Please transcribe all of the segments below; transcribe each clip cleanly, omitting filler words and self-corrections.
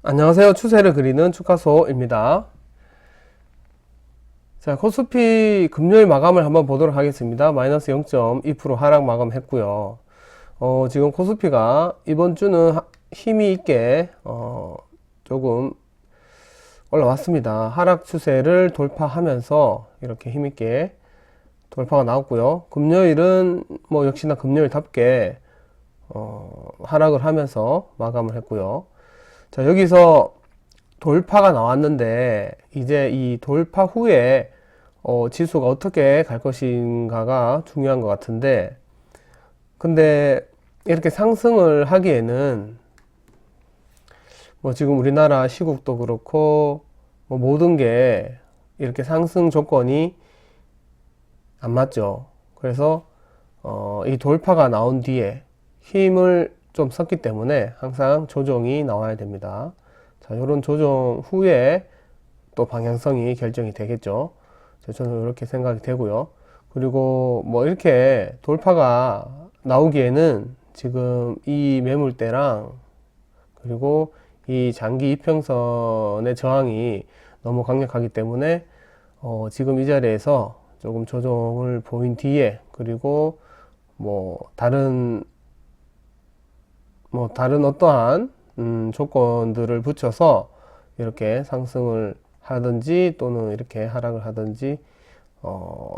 안녕하세요. 추세를 그리는 축하소입니다. 자, 코스피 금요일 마감을 한번 보도록 하겠습니다. 마이너스 0.2% 하락 마감했고요. 지금 코스피가 이번 주는 힘이 있게 조금 올라왔습니다. 하락 추세를 돌파하면서 이렇게 힘 있게 돌파가 나왔고요. 금요일은 뭐 역시나 금요일답게 하락을 하면서 마감을 했고요. 자, 여기서 돌파가 나왔는데 이제 이 돌파 후에 지수가 어떻게 갈 것인가가 중요한 것 같은데, 근데 이렇게 상승을 하기에는 뭐 지금 우리나라 시국도 그렇고 뭐 모든 게 이렇게 상승 조건이 안 맞죠. 그래서 이 돌파가 나온 뒤에 힘을 좀 썼기 때문에 항상 조정이 나와야 됩니다. 자, 이런 조정 후에 또 방향성이 결정이 되겠죠. 저는 이렇게 생각이 되고요. 그리고 뭐 이렇게 돌파가 나오기에는 지금 이 매물대랑 그리고 이 장기 이평선의 저항이 너무 강력하기 때문에 지금 이 자리에서 조금 조정을 보인 뒤에 그리고 뭐 다른 어떠한 조건들을 붙여서 이렇게 상승을 하든지 또는 이렇게 하락을 하든지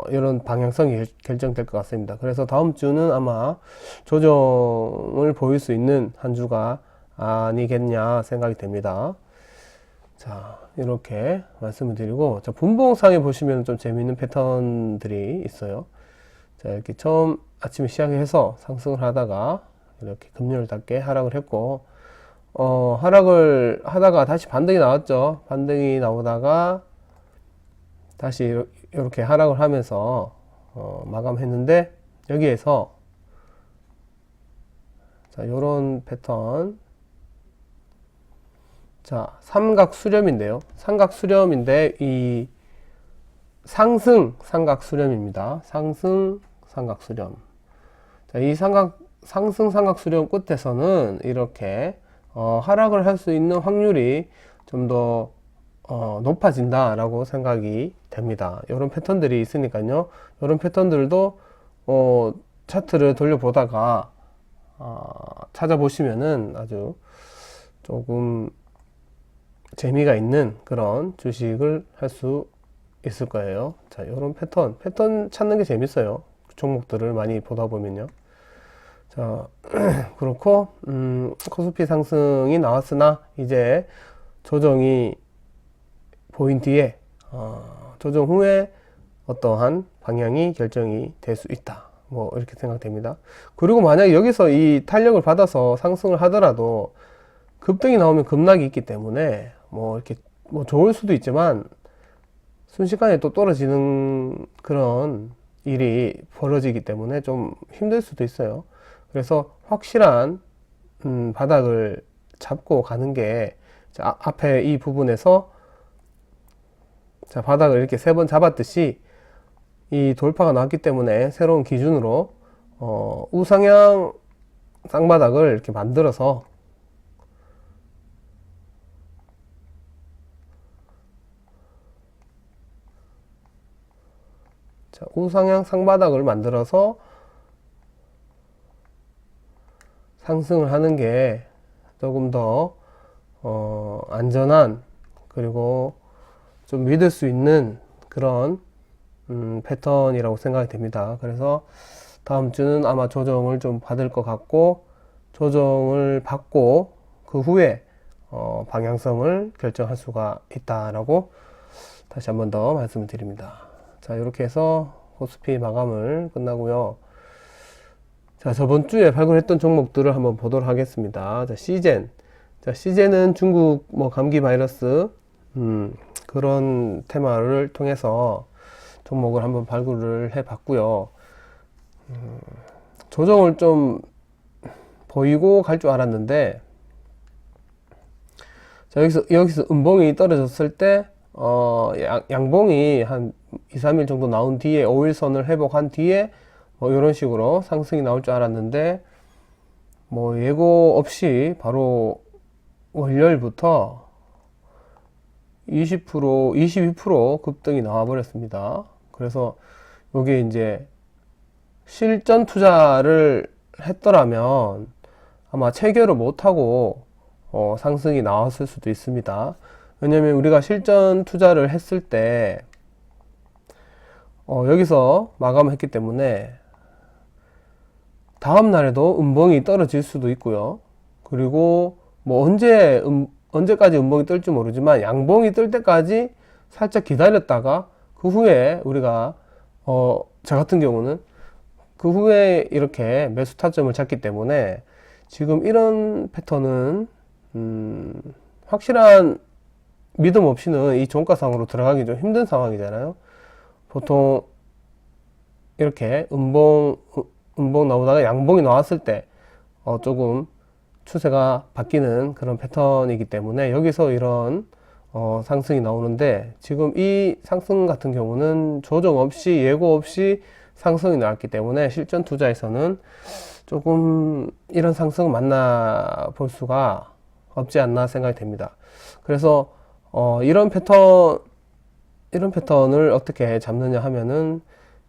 이런 방향성이 결정될 것 같습니다. 그래서 다음 주는 아마 조정을 보일 수 있는 한 주가 아니겠냐 생각이 됩니다. 자, 이렇게 말씀을 드리고, 자, 분봉상에 보시면 좀 재미있는 패턴들이 있어요. 자, 이렇게 처음 아침에 시작해서 상승을 하다가 이렇게 금요일답게 하락을 했고, 하락을 하다가 다시 반등이 나왔죠. 반등이 나오다가 다시 이렇게 하락을 하면서 마감했는데, 여기에서 자, 요런 패턴. 자, 삼각 수렴인데요. 삼각 수렴인데 이 상승 삼각 수렴입니다. 상승 삼각 수렴. 자, 이 상승 삼각 수렴 끝에서는 이렇게 하락을 할 수 있는 확률이 좀 더 높아진다라고 생각이 됩니다. 이런 패턴들이 있으니까요. 이런 패턴들도 차트를 돌려보다가 찾아보시면은 아주 조금 재미가 있는 그런 주식을 할 수 있을 거예요. 자, 이런 패턴 찾는 게 재밌어요. 종목들을 많이 보다 보면요. 자, 그렇고, 코스피 상승이 나왔으나, 이제 조정이 보인 뒤에, 조정 후에 어떠한 방향이 결정이 될 수 있다. 뭐, 이렇게 생각됩니다. 그리고 만약에 여기서 이 탄력을 받아서 상승을 하더라도, 급등이 나오면 급락이 있기 때문에, 뭐, 이렇게, 뭐, 좋을 수도 있지만, 순식간에 또 떨어지는 그런 일이 벌어지기 때문에 좀 힘들 수도 있어요. 그래서 확실한 바닥을 잡고 가는 게, 자, 앞에 이 부분에서 자, 바닥을 이렇게 3번 잡았듯이 이 돌파가 나왔기 때문에 새로운 기준으로 우상향 쌍바닥을 이렇게 만들어서 자, 우상향 상바닥을 만들어서 상승을 하는 게 조금 더 안전한 그리고 좀 믿을 수 있는 그런 패턴이라고 생각이 됩니다. 그래서 다음 주는 아마 조정을 좀 받을 것 같고, 조정을 받고 그 후에 방향성을 결정할 수가 있다라고 다시 한번 더 말씀을 드립니다. 자, 이렇게 해서 코스피 마감을 끝나고요. 자, 저번 주에 발굴했던 종목들을 한번 보도록 하겠습니다. 자, 시젠. 자, 시젠은 중국 뭐 감기 바이러스 그런 테마를 통해서 종목을 한번 발굴을 해 봤고요. 조정을 좀 보이고 갈 줄 알았는데, 자, 여기서 음봉이 떨어졌을 때, 양봉이 한 2, 3일 정도 나온 뒤에 5일선을 회복한 뒤에 뭐 이런 식으로 상승이 나올 줄 알았는데, 뭐 예고 없이 바로 월요일부터 20%, 22% 급등이 나와 버렸습니다. 그래서 여기 이제 실전 투자를 했더라면 아마 체결을 못하고 상승이 나왔을 수도 있습니다. 왜냐면 우리가 실전 투자를 했을 때 여기서 마감했기 때문에 다음 날에도 음봉이 떨어질 수도 있고요. 그리고 뭐 언제까지 음봉이 뜰지 모르지만 양봉이 뜰 때까지 살짝 기다렸다가 그 후에 우리가 저 같은 경우는 그 후에 이렇게 매수 타점을 잡기 때문에 지금 이런 패턴은 확실한 믿음 없이는 이 종가상으로 들어가기 좀 힘든 상황이잖아요. 보통 이렇게 음봉 나오다가 양봉이 나왔을 때 조금 추세가 바뀌는 그런 패턴이기 때문에 여기서 이런 상승이 나오는데 지금 이 상승 같은 경우는 조정 없이 예고 없이 상승이 나왔기 때문에 실전 투자에서는 조금 이런 상승을 만나볼 수가 없지 않나 생각이 됩니다. 그래서 이런 패턴을 어떻게 잡느냐 하면은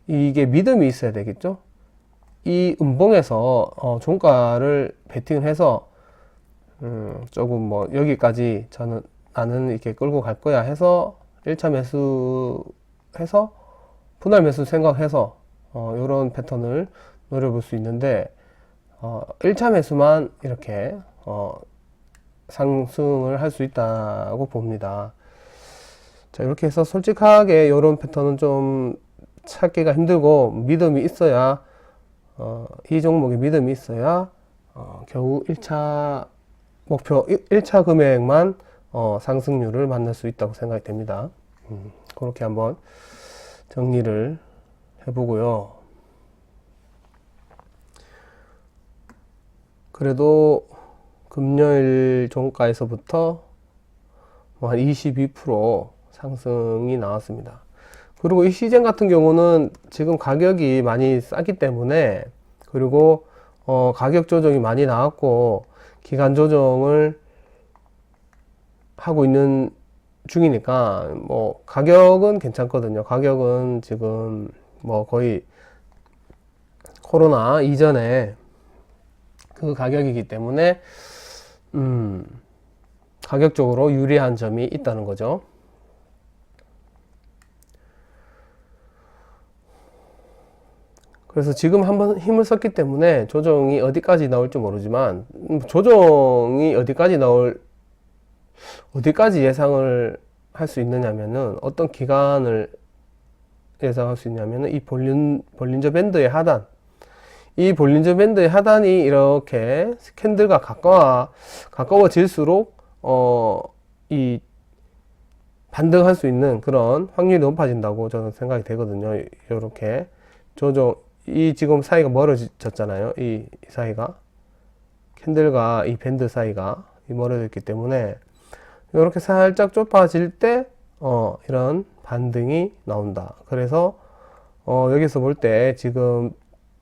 이게 믿음이 있어야 되겠죠. 이 음봉에서 종가를 베팅을 해서 조금 뭐 여기까지 나는 이렇게 끌고 갈 거야 해서 1차 매수 해서 분할 매수 생각해서 이런 패턴을 노려볼 수 있는데 1차 매수만 이렇게 상승을 할 수 있다고 봅니다. 자, 이렇게 해서 솔직하게 이런 패턴은 좀 찾기가 힘들고 믿음이 있어야 이 종목에 믿음이 있어야 겨우 1차 목표 1차 금액만 상승률을 만날 수 있다고 생각이 됩니다. 그렇게 한번 정리를 해보고요. 그래도 금요일 종가에서부터 한 22% 상승이 나왔습니다. 그리고 이 시젠 같은 경우는 지금 가격이 많이 싸기 때문에 그리고 가격 조정이 많이 나왔고 기간 조정을 하고 있는 중이니까 뭐 가격은 괜찮거든요. 가격은 지금 뭐 거의 코로나 이전에 그 가격이기 때문에 가격적으로 유리한 점이 있다는 거죠. 그래서 지금 한번 힘을 썼기 때문에 조정이 어디까지 나올지 모르지만 조정이 어디까지 예상을 할 수 있느냐면은 어떤 기간을 예상할 수 있냐면은 이 볼린저 밴드의 하단, 이 볼린저 밴드의 하단이 이렇게 캔들과 가까워질수록 이 반등할 수 있는 그런 확률이 높아진다고 저는 생각이 되거든요. 이렇게 이 지금 사이가 멀어졌잖아요. 이 사이가 캔들과 이 밴드 사이가 멀어졌기 때문에 이렇게 살짝 좁아질 때 이런 반등이 나온다. 그래서 여기서 볼 때 지금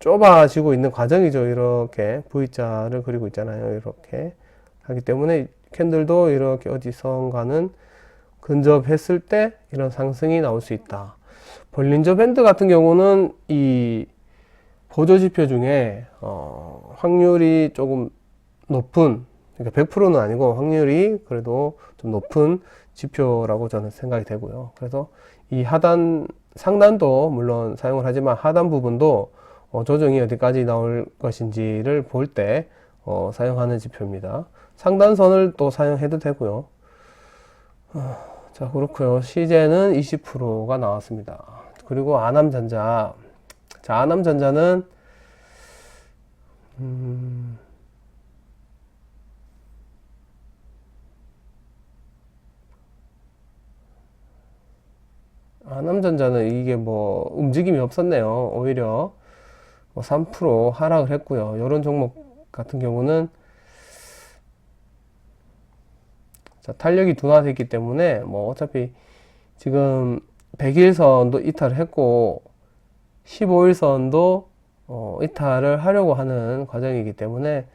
좁아지고 있는 과정이죠. 이렇게 V자를 그리고 있잖아요. 이렇게 하기 때문에 캔들도 이렇게 어디선가는 근접했을 때 이런 상승이 나올 수 있다. 볼린저 밴드 같은 경우는 이 보조지표 중에 확률이 조금 높은, 그러니까 100%는 아니고 확률이 그래도 좀 높은 지표라고 저는 생각이 되고요. 그래서 이 상단도 물론 사용을 하지만 하단 부분도 조정이 어디까지 나올 것인지를 볼 때 사용하는 지표입니다. 상단선을 또 사용해도 되고요. 자, 그렇고요. 시제는 20%가 나왔습니다. 그리고 아남전자. 자, 아남전자는 아남전자는 이게 뭐 움직임이 없었네요. 오히려 뭐 3% 하락을 했고요. 이런 종목 같은 경우는 자, 탄력이 둔화됐기 때문에 뭐 어차피 지금 100일선도 이탈을 했고 15일선도 이탈을 하려고 하는 과정이기 때문에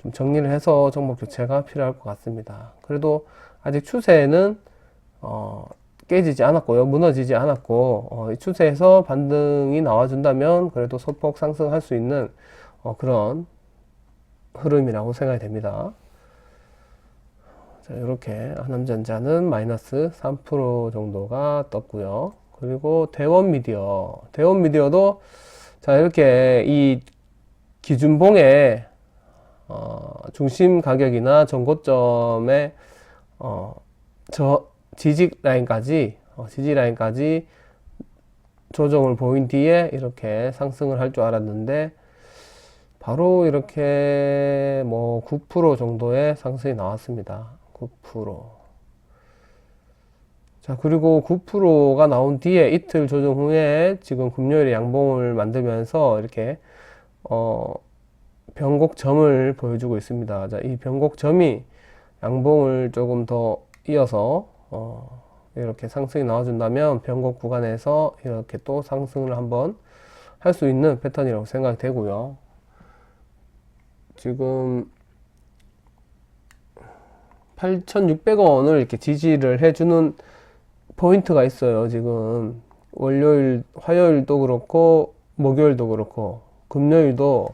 좀 정리를 해서 종목 교체가 필요할 것 같습니다. 그래도 아직 추세는 깨지지 않았고요. 무너지지 않았고 이 추세에서 반등이 나와준다면 그래도 소폭 상승할 수 있는 그런 흐름이라고 생각이 됩니다. 자, 이렇게 한남전자는 마이너스 3% 정도가 떴고요. 그리고 대원미디어도 자, 이렇게 이 기준봉의 중심 가격이나 전고점의 지지 라인까지 조정을 보인 뒤에 이렇게 상승을 할 줄 알았는데 바로 이렇게 뭐 9% 정도의 상승이 나왔습니다. 9%. 자, 그리고 9%가 나온 뒤에 이틀 조정 후에 지금 금요일에 양봉을 만들면서 이렇게 변곡점을 보여주고 있습니다. 자, 이 변곡점이 양봉을 조금 더 이어서 이렇게 상승이 나와준다면 변곡 구간에서 이렇게 또 상승을 한번 할 수 있는 패턴이라고 생각이 되고요. 지금 8,600원을 이렇게 지지를 해주는 포인트가 있어요. 지금 화요일도 그렇고 목요일도 그렇고 금요일도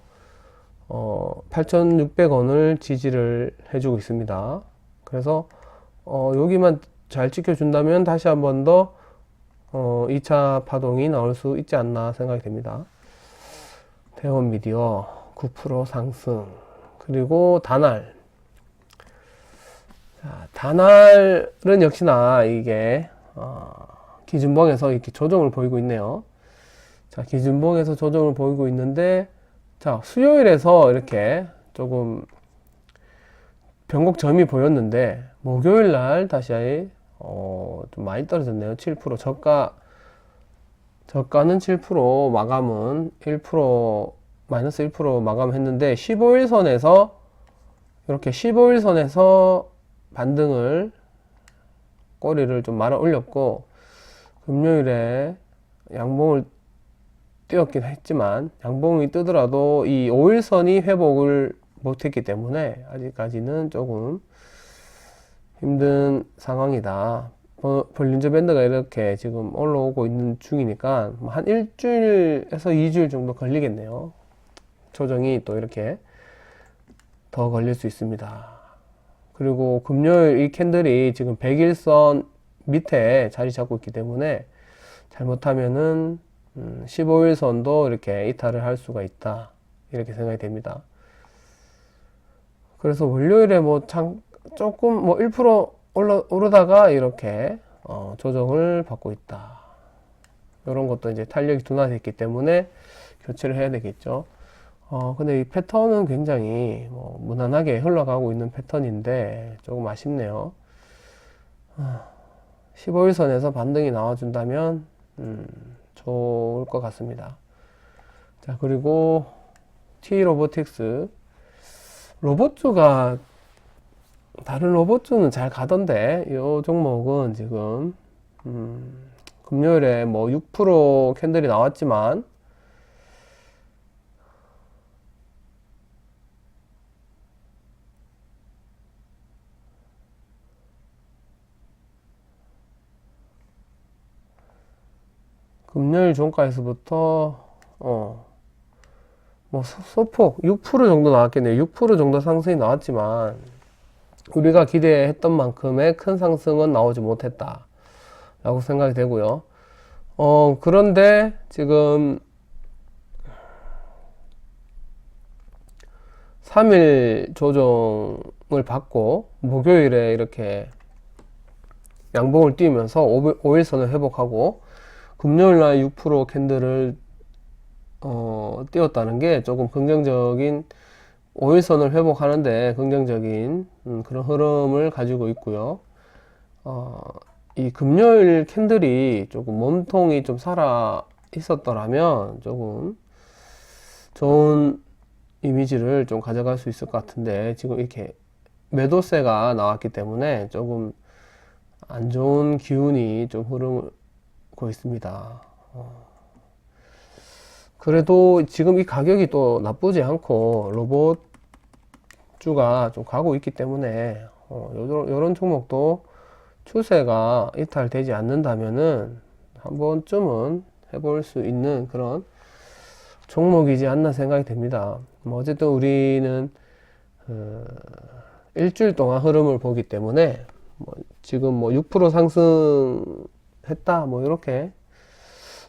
8,600원을 지지를 해주고 있습니다. 그래서 여기만 잘 지켜준다면 다시 한 번 더 2차 파동이 나올 수 있지 않나 생각이 됩니다. 대원미디어 9% 상승. 그리고 다날. 자, 다날은 역시나 이게 기준봉에서 이렇게 조정을 보이고 있네요. 자, 기준봉에서 조정을 보이고 있는데, 자, 수요일에서 이렇게 조금 변곡점이 보였는데 목요일 날 다시 좀 많이 떨어졌네요. 7% 저가는 7% 마감은 1% 마이너스 1% 마감했는데 15일선에서 이렇게 15일선에서 반등을 꼬리를 좀 말아 올렸고 금요일에 양봉을 뛰었긴 했지만 양봉이 뜨더라도 이 5일선이 회복을 못했기 때문에 아직까지는 조금 힘든 상황이다. 볼린저 밴드가 이렇게 지금 올라오고 있는 중이니까 한 일주일에서 2주일 정도 걸리겠네요. 조정이 또 이렇게 더 걸릴 수 있습니다. 그리고 금요일 이 캔들이 지금 100일선 밑에 자리 잡고 있기 때문에 잘못하면은 15일선도 이렇게 이탈을 할 수가 있다. 이렇게 생각이 됩니다. 그래서 월요일에 조금 1% 오르다가 이렇게 조정을 받고 있다. 이런 것도 이제 탄력이 둔화됐기 때문에 교체를 해야 되겠죠. 근데 이 패턴은 굉장히 무난하게 흘러가고 있는 패턴인데 조금 아쉽네요. 15일선에서 반등이 나와준다면 좋을 것 같습니다. 자, 그리고 T로보틱스 로봇주가 다른 로봇주는 잘 가던데 이 종목은 지금 금요일에 6% 캔들이 나왔지만 금요일 종가에서부터 소폭 6% 정도 나왔겠네요. 6% 정도 상승이 나왔지만 우리가 기대했던 만큼의 큰 상승은 나오지 못했다 라고 생각이 되고요. 그런데 지금 3일 조정을 받고 목요일에 이렇게 양봉을 띄우면서 5일선을 회복하고 금요일날 6% 캔들을 띄웠다는 게 조금 긍정적인 5일선을 회복하는데 긍정적인 그런 흐름을 가지고 있고요. 이 금요일 캔들이 조금 몸통이 좀 살아 있었더라면 조금 좋은 이미지를 좀 가져갈 수 있을 것 같은데 지금 이렇게 매도세가 나왔기 때문에 조금 안 좋은 기운이 좀 흐르고 있습니다. 그래도 지금 이 가격이 또 나쁘지 않고 로봇 주가 좀 가고 있기 때문에 요런 종목도 추세가 이탈되지 않는다면은 한 번쯤은 해볼 수 있는 그런 종목이지 않나 생각이 됩니다. 뭐 어쨌든 우리는 일주일 동안 흐름을 보기 때문에 뭐 지금 뭐 6% 상승했다 뭐 이렇게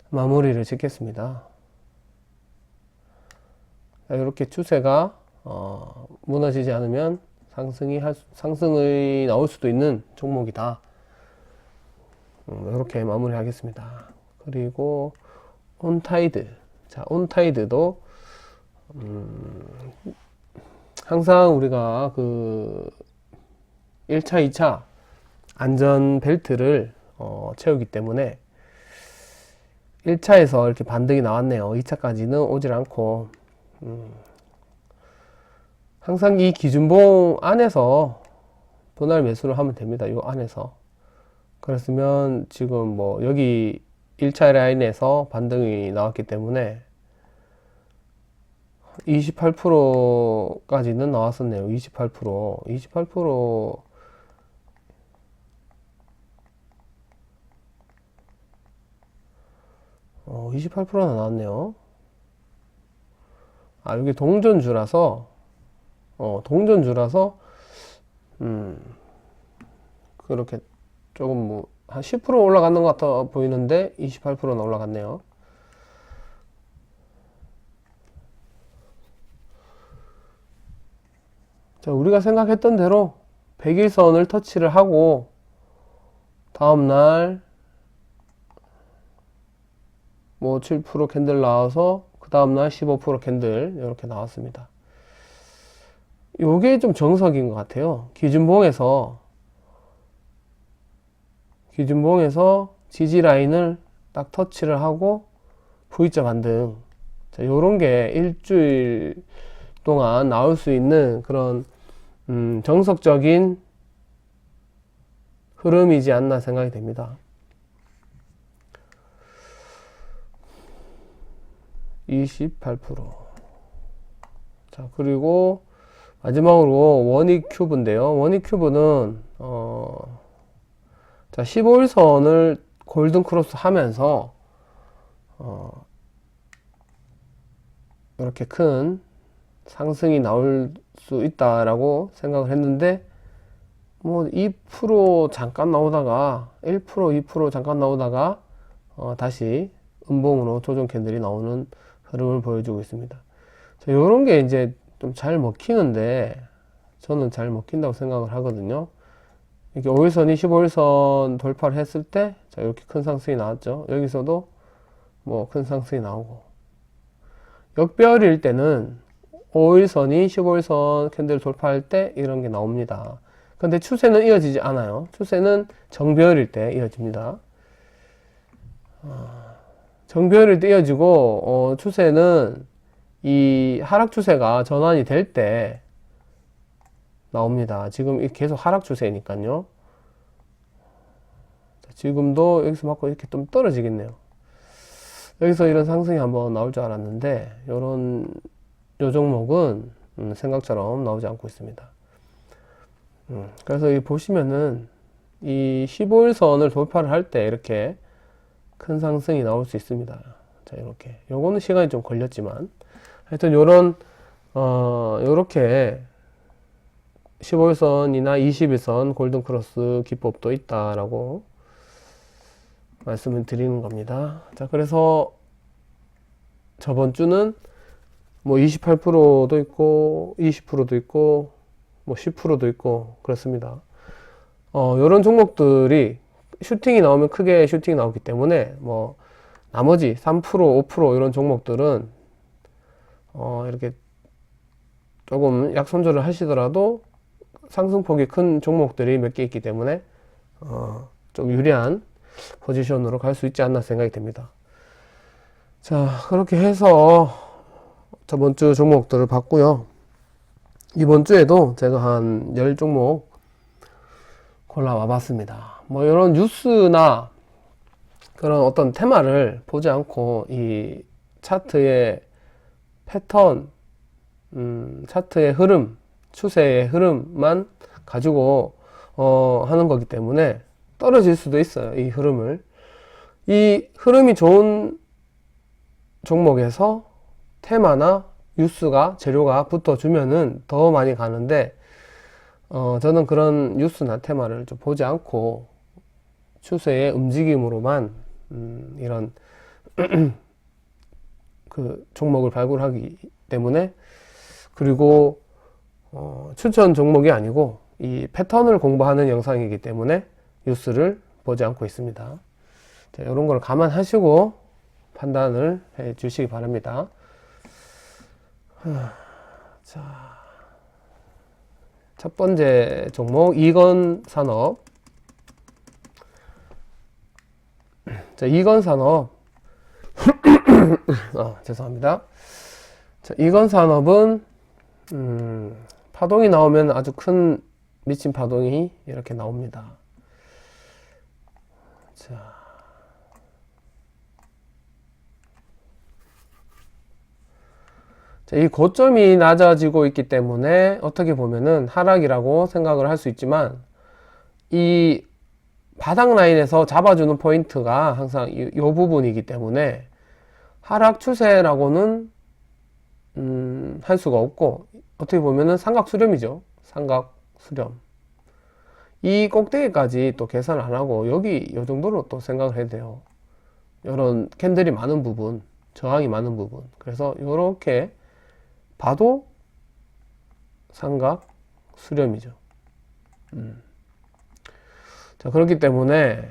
마무리를 짓겠습니다. 이렇게 추세가 무너지지 않으면 상승이 나올 수도 있는 종목이다. 이렇게 마무리 하겠습니다. 그리고 온타이드. 자, 온타이드도 항상 우리가 그 1차, 2차 안전 벨트를 채우기 때문에 1차에서 이렇게 반등이 나왔네요. 2차까지는 오질 않고 항상 이 기준봉 안에서 분할 매수를 하면 됩니다. 이 안에서. 그랬으면 지금 뭐 여기 1차 라인에서 반등이 나왔기 때문에 28%까지는 나왔었네요. 28%. 28%나 나왔네요. 아, 여기 동전주라서 그렇게 조금 뭐 한 10% 올라가는 것 같아 보이는데 28%나 올라갔네요. 자, 우리가 생각했던 대로 100일선을 터치를 하고 다음날 뭐 7% 캔들 나와서 그 다음날 15% 캔들 이렇게 나왔습니다. 요게 좀 정석인 것 같아요. 기준봉에서 지지 라인을 딱 터치를 하고 V자 반등. 자, 요런 게 일주일 동안 나올 수 있는 그런 정석적인 흐름이지 않나 생각이 됩니다. 28%. 자, 그리고 마지막으로 원익큐브인데요. 원익큐브는 자, 15일선을 골든 크로스 하면서 이렇게 큰 상승이 나올 수 있다라고 생각을 했는데 뭐 2% 잠깐 나오다가 1%, 2% 잠깐 나오다가 다시 음봉으로 조정 캔들이 나오는 흐름을 보여주고 있습니다. 자, 요런 게 이제 좀 잘 먹히는데 저는 잘 먹힌다고 생각을 하거든요. 이렇게 5일선이 15일선 돌파를 했을 때 자, 이렇게 큰 상승이 나왔죠. 여기서도 뭐 큰 상승이 나오고 역배열일 때는 5일선이 15일선 캔들 돌파할 때 이런 게 나옵니다. 근데 추세는 이어지지 않아요. 추세는 정배열일 때 이어집니다. 정배열일 때 이어지고 추세는 이 하락 추세가 전환이 될 때 나옵니다. 지금 계속 하락 추세니까요. 지금도 여기서 맞고 이렇게 좀 떨어지겠네요. 여기서 이런 상승이 한번 나올 줄 알았는데 요 종목은 생각처럼 나오지 않고 있습니다. 그래서 이 보시면은 이 15일선을 돌파를 할 때 이렇게 큰 상승이 나올 수 있습니다. 자, 이렇게 요거는 시간이 좀 걸렸지만 하여튼 요렇게 15일선이나 20일선 골든크로스 기법도 있다라고 말씀을 드리는 겁니다. 자, 그래서 저번 주는 뭐 28%도 있고 20%도 있고 뭐 10%도 있고 그렇습니다. 요런 종목들이 슈팅이 나오면 크게 슈팅이 나오기 때문에 뭐 나머지 3%, 5% 이런 종목들은 이렇게 조금 약손절을 하시더라도 상승폭이 큰 종목들이 몇 개 있기 때문에 좀 유리한 포지션으로 갈 수 있지 않나 생각이 됩니다. 자, 그렇게 해서 저번 주 종목들을 봤고요. 이번 주에도 제가 한 10종목 골라와 봤습니다. 뭐 이런 뉴스나 그런 어떤 테마를 보지 않고 이 차트의 패턴, 차트의 흐름 추세의 흐름만 가지고 하는 거기 때문에 떨어질 수도 있어요. 이 흐름을. 이 흐름이 좋은 종목에서 테마나 뉴스가 재료가 붙어주면은 더 많이 가는데 저는 그런 뉴스나 테마를 좀 보지 않고 추세의 움직임으로만 이런 그 종목을 발굴하기 때문에, 그리고 추천 종목이 아니고 이 패턴을 공부하는 영상이기 때문에 뉴스를 보지 않고 있습니다. 자, 이런 걸 감안하시고 판단을 해 주시기 바랍니다. 자, 첫 번째 종목 이건산업. 자, 이건산업 죄송합니다. 자, 이건산업은 파동이 나오면 아주 큰 미친 파동이 이렇게 나옵니다. 자, 이 고점이 낮아지고 있기 때문에 어떻게 보면은 하락이라고 생각을 할 수 있지만, 이 바닥 라인에서 잡아주는 포인트가 항상 이 부분이기 때문에 하락 추세라고는 할 수가 없고, 어떻게 보면은 삼각 수렴이죠. 삼각 수렴. 이 꼭대기까지 또 계산 안 하고 여기 요 정도로 또 생각을 해야 돼요. 이런 캔들이 많은 부분, 저항이 많은 부분. 그래서 이렇게 봐도 삼각 수렴이죠. 자, 그렇기 때문에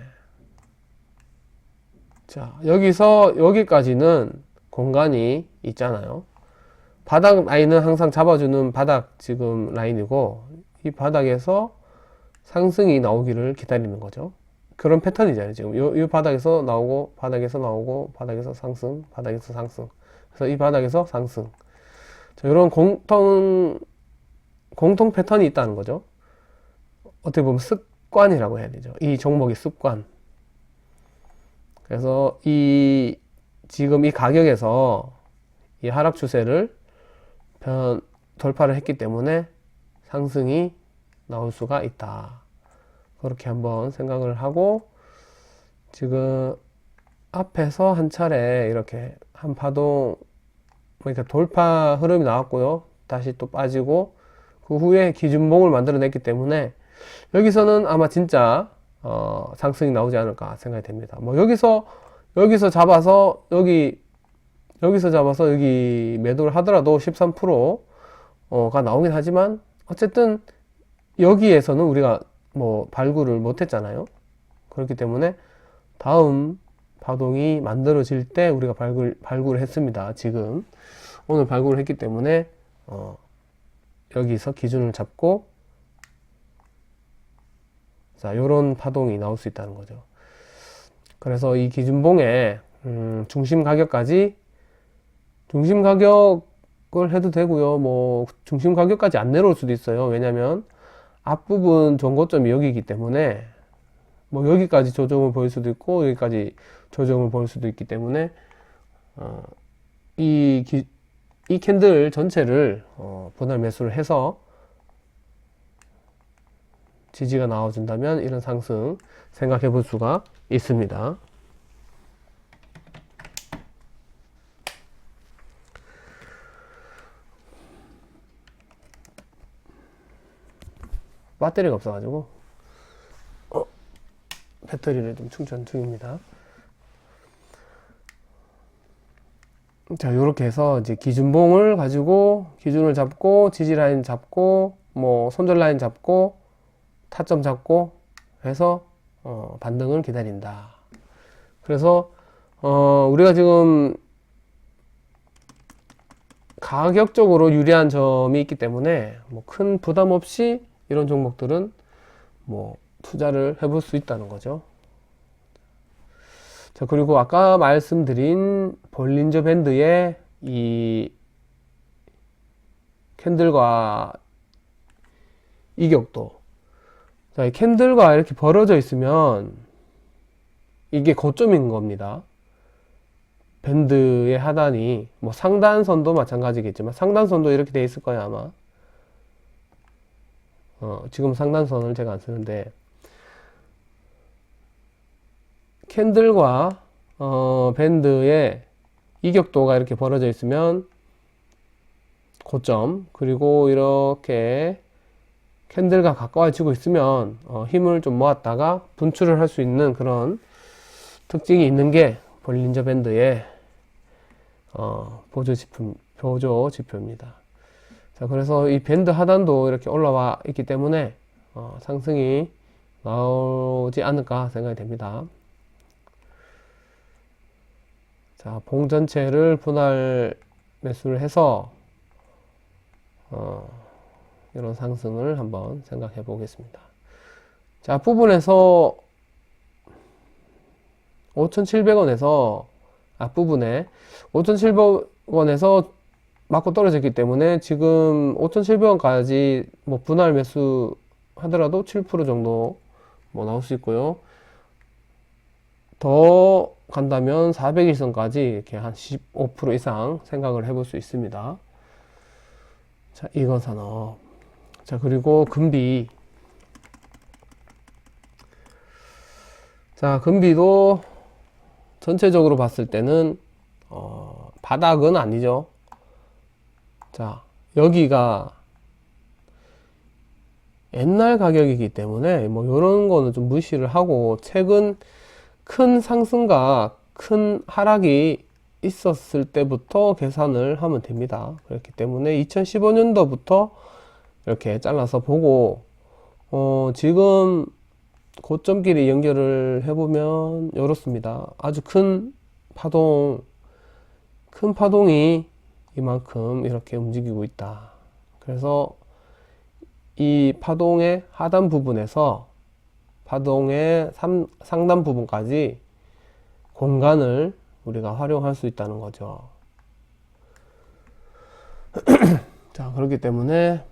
자, 여기서 여기까지는 공간이 있잖아요. 바닥 라인은 항상 잡아주는 바닥 지금 라인이고, 이 바닥에서 상승이 나오기를 기다리는 거죠. 그런 패턴이잖아요. 지금 이 바닥에서 나오고, 바닥에서 나오고, 바닥에서 상승, 바닥에서 상승. 그래서 이 바닥에서 상승. 자, 이런 공통 패턴이 있다는 거죠. 어떻게 보면 습관이라고 해야 되죠. 이 종목의 습관. 그래서 지금 이 가격에서 이 하락 추세를 돌파를 했기 때문에 상승이 나올 수가 있다. 그렇게 한번 생각을 하고, 지금 앞에서 한 차례 이렇게 한 파동, 그러니까 돌파 흐름이 나왔고요. 다시 또 빠지고, 그 후에 기준봉을 만들어냈기 때문에 여기서는 아마 진짜 상승이 나오지 않을까 생각이 됩니다. 뭐 여기서 잡아서 여기서 잡아서 여기 매도를 하더라도 13%가 나오긴 하지만, 어쨌든 여기에서는 우리가 뭐 발굴을 못 했잖아요. 그렇기 때문에 다음 파동이 만들어질 때 우리가 발굴을 했습니다. 지금 오늘 발굴을 했기 때문에 여기서 기준을 잡고, 자, 요런 파동이 나올 수 있다는 거죠. 그래서 이 기준봉에 중심 가격을 해도 되고요. 뭐 중심 가격까지 안 내려올 수도 있어요. 왜냐면 앞부분 전고점이 여기이기 때문에 뭐 여기까지 조정을 보일 수도 있고 여기까지 조정을 보일 수도 있기 때문에 이 캔들 전체를 분할 매수를 해서 지지가 나와준다면 이런 상승 생각해 볼 수가 있습니다. 배터리가 없어가지고 배터리를 좀 충전 중입니다. 자, 요렇게 해서 이제 기준봉을 가지고 기준을 잡고 지지 라인 잡고 뭐 손절 라인 잡고 타점 잡고 해서 반등을 기다린다. 그래서 우리가 지금 가격적으로 유리한 점이 있기 때문에 뭐 큰 부담 없이 이런 종목들은 뭐 투자를 해볼 수 있다는 거죠. 자, 그리고 아까 말씀드린 볼린저 밴드의 이 캔들과 이격도. 자, 이 캔들과 이렇게 벌어져 있으면 이게 고점인 겁니다. 밴드의 하단이 뭐 상단선도 마찬가지겠지만 상단선도 이렇게 돼 있을 거예요, 아마. 지금 상단선을 제가 안 쓰는데, 캔들과 밴드의 이격도가 이렇게 벌어져 있으면 고점, 그리고 이렇게 캔들과 가까워지고 있으면 힘을 좀 모았다가 분출을 할 수 있는 그런 특징이 있는 게 볼린저 밴드의 보조 지표입니다. 자, 그래서 이 밴드 하단도 이렇게 올라와 있기 때문에 상승이 나오지 않을까 생각이 됩니다. 자, 봉 전체를 분할 매수를 해서 이런 상승을 한번 생각해 보겠습니다. 자, 앞부분에서 5,700원에서 앞부분에 5,700원에서 맞고 떨어졌기 때문에 지금 5,700원까지 뭐 분할 매수 하더라도 7% 정도 뭐 나올 수 있고요. 더 간다면 400일선까지 이렇게 한 15% 이상 생각을 해볼 수 있습니다. 자, 이건 산업. 자, 그리고 금비. 자, 금비도 전체적으로 봤을 때는 바닥은 아니죠. 자, 여기가 옛날 가격이기 때문에 뭐 이런 거는 좀 무시를 하고, 최근 큰 상승과 큰 하락이 있었을 때부터 계산을 하면 됩니다. 그렇기 때문에 2015년도부터 이렇게 잘라서 보고, 지금 고점끼리 연결을 해보면 이렇습니다. 아주 큰 파동이 이만큼 이렇게 움직이고 있다. 그래서 이 파동의 하단 부분에서 파동의 상단 부분까지 공간을 우리가 활용할 수 있다는 거죠. 자, 그렇기 때문에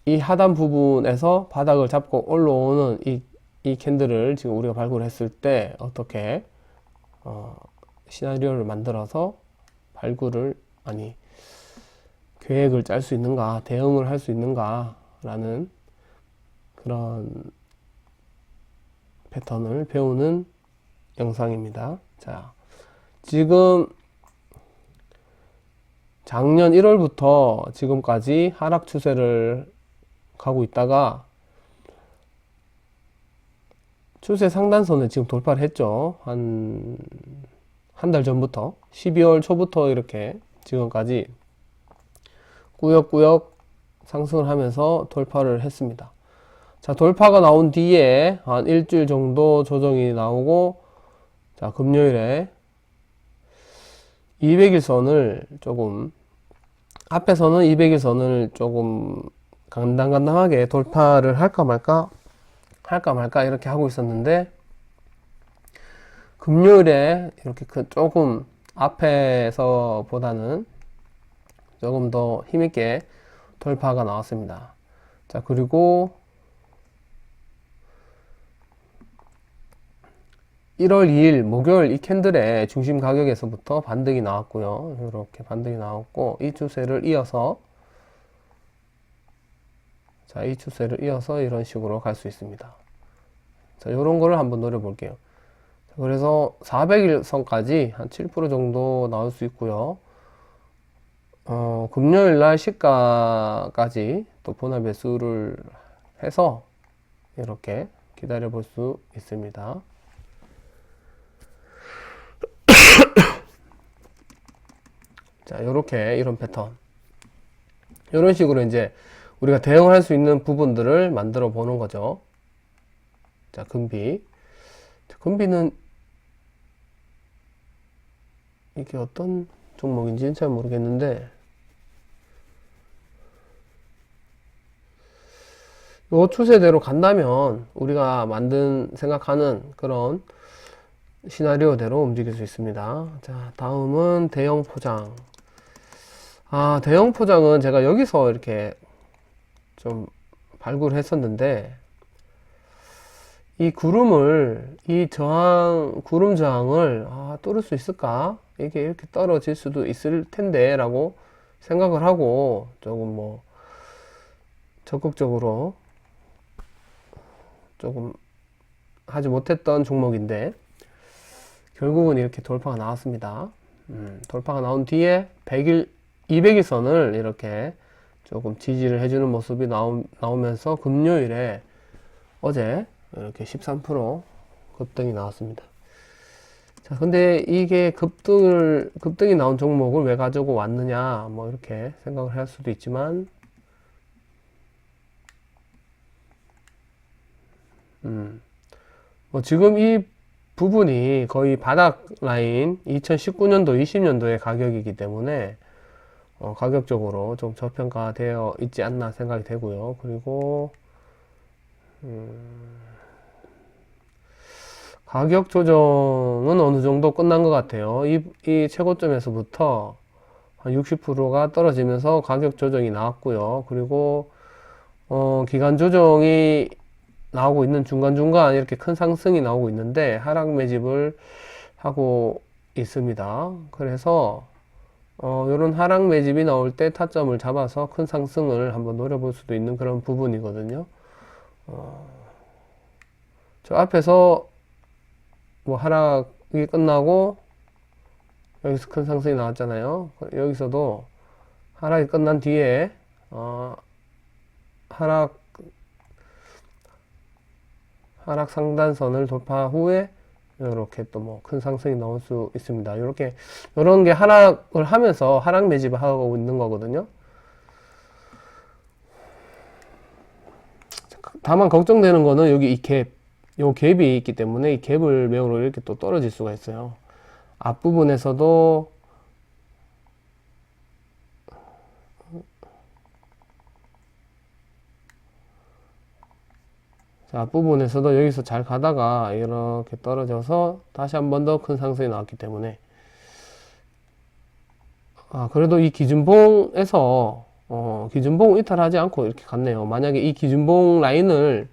이 하단 부분에서 바닥을 잡고 올라오는 이 캔들을 지금 우리가 발굴했을 때 어떻게 시나리오를 만들어서 계획을 짤 수 있는가, 대응을 할 수 있는가 라는 그런 패턴을 배우는 영상입니다. 자, 지금 작년 1월부터 지금까지 하락 추세를 가고 있다가 추세 상단선을 지금 돌파를 했죠. 한 달 전부터 12월 초부터 이렇게 지금까지 꾸역꾸역 상승을 하면서 돌파를 했습니다. 자, 돌파가 나온 뒤에 한 일주일 정도 조정이 나오고, 자, 금요일에 200일선을 조금, 앞에서는 200일선을 조금 간당간당하게 돌파를 할까 말까 이렇게 하고 있었는데, 금요일에 이렇게 조금 앞에서 보다는 조금 더 힘있게 돌파가 나왔습니다. 자, 그리고 1월 2일 목요일 이 캔들의 중심 가격에서부터 반등이 나왔고요. 이렇게 반등이 나왔고, 이 추세를 이어서 이런 식으로 갈 수 있습니다. 자, 요런 거를 한번 노려볼게요. 그래서 400일선까지 한 7% 정도 나올 수 있고요. 금요일날 시가까지 또 분할 매수를 해서 이렇게 기다려 볼 수 있습니다. 자, 요렇게 이런 패턴, 이런 식으로 이제 우리가 대응할 수 있는 부분들을 만들어 보는 거죠. 자, 금비는 이게 어떤 종목인지는 잘 모르겠는데, 요 추세대로 간다면 우리가 생각하는 그런 시나리오대로 움직일 수 있습니다. 자, 다음은 대형 포장. 대형 포장은 제가 여기서 이렇게 좀 발굴했었는데, 이 구름 저항을 뚫을 수 있을까? 이게 이렇게 떨어질 수도 있을 텐데 라고 생각을 하고 조금 적극적으로 조금 하지 못했던 종목인데 결국은 이렇게 돌파가 나왔습니다. 돌파가 나온 뒤에 100일, 200일선을 이렇게 조금 지지를 해주는 모습이 나오면서 금요일에 어제 이렇게 13% 급등이 나왔습니다. 자, 근데 이게 급등이 나온 종목을 왜 가지고 왔느냐, 뭐 이렇게 생각을 할 수도 있지만, 뭐 지금 이 부분이 거의 바닥 라인 2019년도, 20년도의 가격이기 때문에 가격적으로 좀 저평가되어 있지 않나 생각이 되고요. 그리고 가격 조정은 어느 정도 끝난 것 같아요. 이 최고점에서부터 한 60%가 떨어지면서 가격 조정이 나왔고요. 그리고 기간 조정이 나오고 있는 중간중간 이렇게 큰 상승이 나오고 있는데 하락 매집을 하고 있습니다. 그래서 이런 하락 매집이 나올 때 타점을 잡아서 큰 상승을 한번 노려볼 수도 있는 그런 부분이거든요. 저 앞에서 뭐 하락이 끝나고 여기서 큰 상승이 나왔잖아요. 여기서도 하락이 끝난 뒤에 하락 상단선을 돌파 후에 이렇게 또 뭐 큰 상승이 나올 수 있습니다. 이렇게 이런 게 하락을 하면서 하락 매집을 하고 있는 거거든요. 다만 걱정되는 거는 여기 이 갭, 요 갭이 있기 때문에 이 갭을 매우로 이렇게 또 떨어질 수가 있어요. 앞부분에서도 앞부분에서도 여기서 잘 가다가 이렇게 떨어져서 다시 한 번 더 큰 상승이 나왔기 때문에 그래도 이 기준봉에서 기준봉 이탈하지 않고 이렇게 갔네요. 만약에 이 기준봉 라인을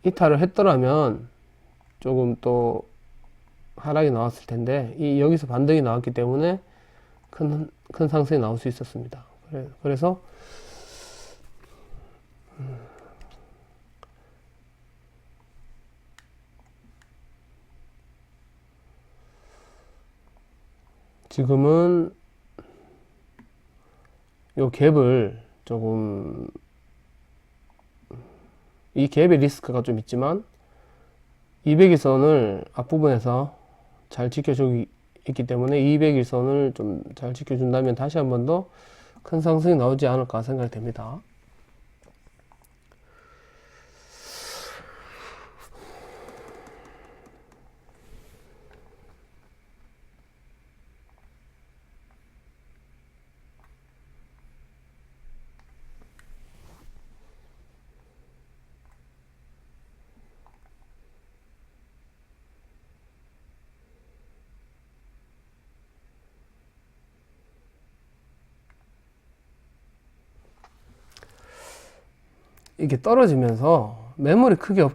이탈을 했더라면 조금 또 하락이 나왔을 텐데 여기서 반등이 나왔기 때문에 큰 상승이 나올 수 있었습니다. 그래서 지금은 요 갭을 조금 이 갭의 리스크가 좀 있지만 200일선을 앞부분에서 잘 지켜주고 있기 때문에 200일선을 좀 잘 지켜준다면 다시 한 번 더 큰 상승이 나오지 않을까 생각이 됩니다. 이게 떨어지면서 매물이 크게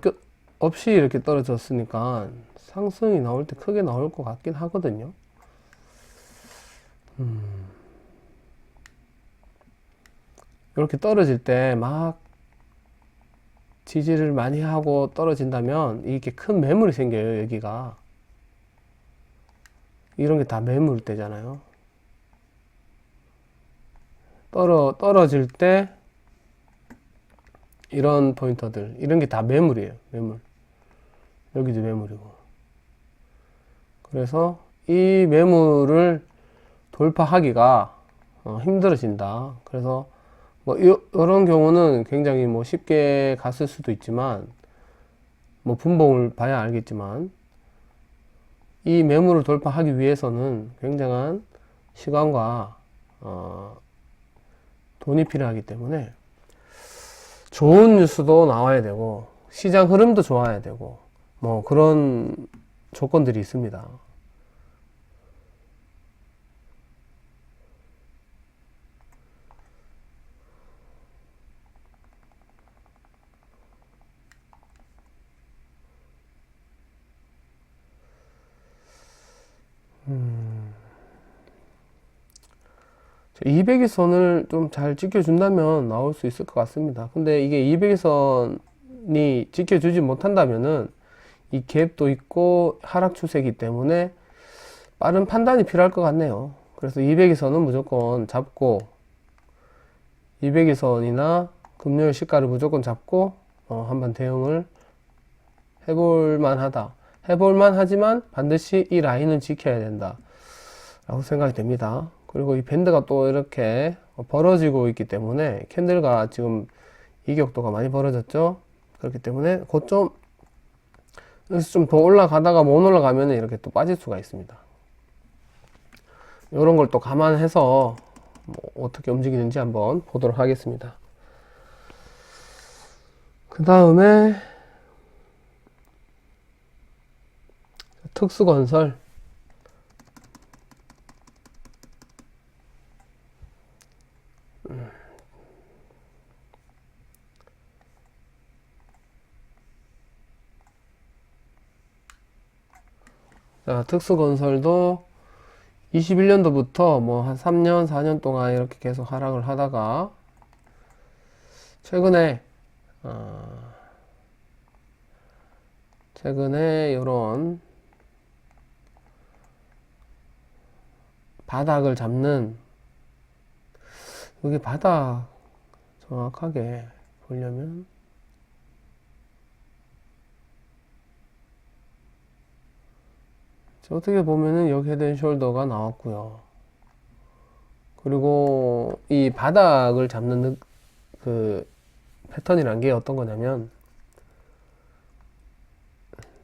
없이 이렇게 떨어졌으니까 상승이 나올 때 크게 나올 것 같긴 하거든요. 이렇게 떨어질 때 막 지지를 많이 하고 떨어진다면 이게 큰 매물이 생겨요. 여기가 이런 게 다 매물 때잖아요. 떨어질 때 이런 포인터들 이런 게 다 매물이에요. 매물. 여기도 매물이고. 그래서 이 매물을 돌파하기가 힘들어진다. 그래서 뭐 이런 경우는 굉장히 뭐 쉽게 갔을 수도 있지만 뭐 분봉을 봐야 알겠지만 이 매물을 돌파하기 위해서는 굉장한 시간과 돈이 필요하기 때문에 좋은 뉴스도 나와야 되고 시장 흐름도 좋아야 되고 뭐 그런 조건들이 있습니다. 200일선을 좀 잘 지켜준다면 나올 수 있을 것 같습니다. 근데 이게 200일선이 지켜주지 못한다면은 이 갭도 있고 하락 추세이기 때문에 빠른 판단이 필요할 것 같네요. 그래서 200일선은 무조건 잡고 200일선이나 금요일 시가를 무조건 잡고 한번 대응을 해볼만 하다. 해볼만 하지만 반드시 이 라인은 지켜야 된다 라고 생각이 됩니다. 그리고 이 밴드가 또 이렇게 벌어지고 있기 때문에 캔들과 지금 이격도가 많이 벌어졌죠. 그렇기 때문에 고점 여기서 좀 더 올라가다가 못 올라가면 이렇게 또 빠질 수가 있습니다. 이런 걸 또 감안해서 뭐 어떻게 움직이는지 한번 보도록 하겠습니다. 그 다음에 특수건설. 자, 특수건설도 21년도부터 뭐 한 3년, 4년 동안 이렇게 계속 하락을 하다가 최근에 이런 바닥을 잡는, 여기 바닥 정확하게 보려면 어떻게 보면은 여기 헤드앤숄더가 나왔고요. 그리고 이 바닥을 잡는 그 패턴이란 게 어떤 거냐면,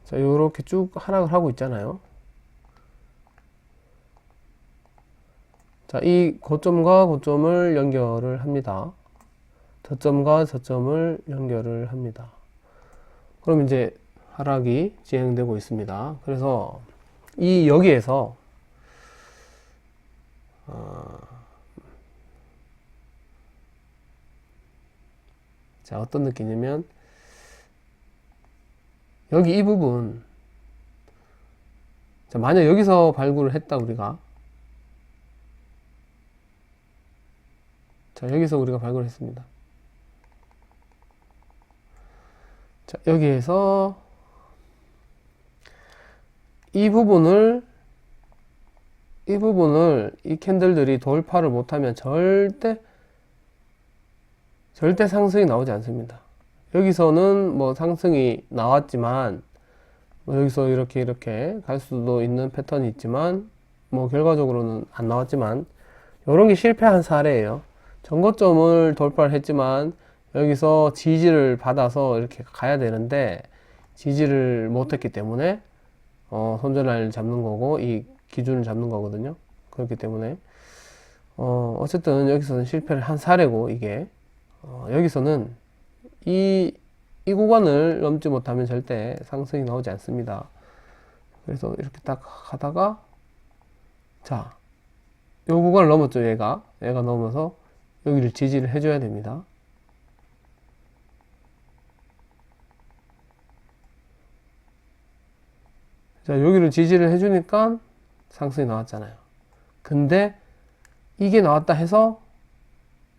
자, 요렇게 쭉 하락을 하고 있잖아요. 자, 이 고점과 고점을 연결을 합니다. 저점과 저점을 연결을 합니다. 그럼 이제 하락이 진행되고 있습니다. 그래서 여기에서 자, 어떤 느낌이냐면 여기 이 부분, 자, 만약 여기서 발굴을 했다 우리가, 자, 여기서 우리가 발굴했습니다. 자, 여기에서 이 부분을 이 캔들들이 돌파를 못하면 절대 상승이 나오지 않습니다. 여기서는 뭐 상승이 나왔지만, 뭐 여기서 이렇게 갈 수도 있는 패턴이 있지만, 뭐 결과적으로는 안 나왔지만, 이런 게 실패한 사례예요. 전고점을 돌파를 했지만 여기서 지지를 받아서 이렇게 가야 되는데 지지를 못했기 때문에 손절라인을 잡는 거고 이 기준을 잡는 거거든요. 그렇기 때문에 어쨌든 여기서는 실패를 한 사례고, 이게 여기서는 이 구간을 넘지 못하면 절대 상승이 나오지 않습니다. 그래서 이렇게 딱 가다가, 자, 이 구간을 넘었죠. 얘가 넘어서 여기를 지지를 해줘야 됩니다. 자, 여기를 지지를 해주니까 상승이 나왔잖아요. 근데 이게 나왔다 해서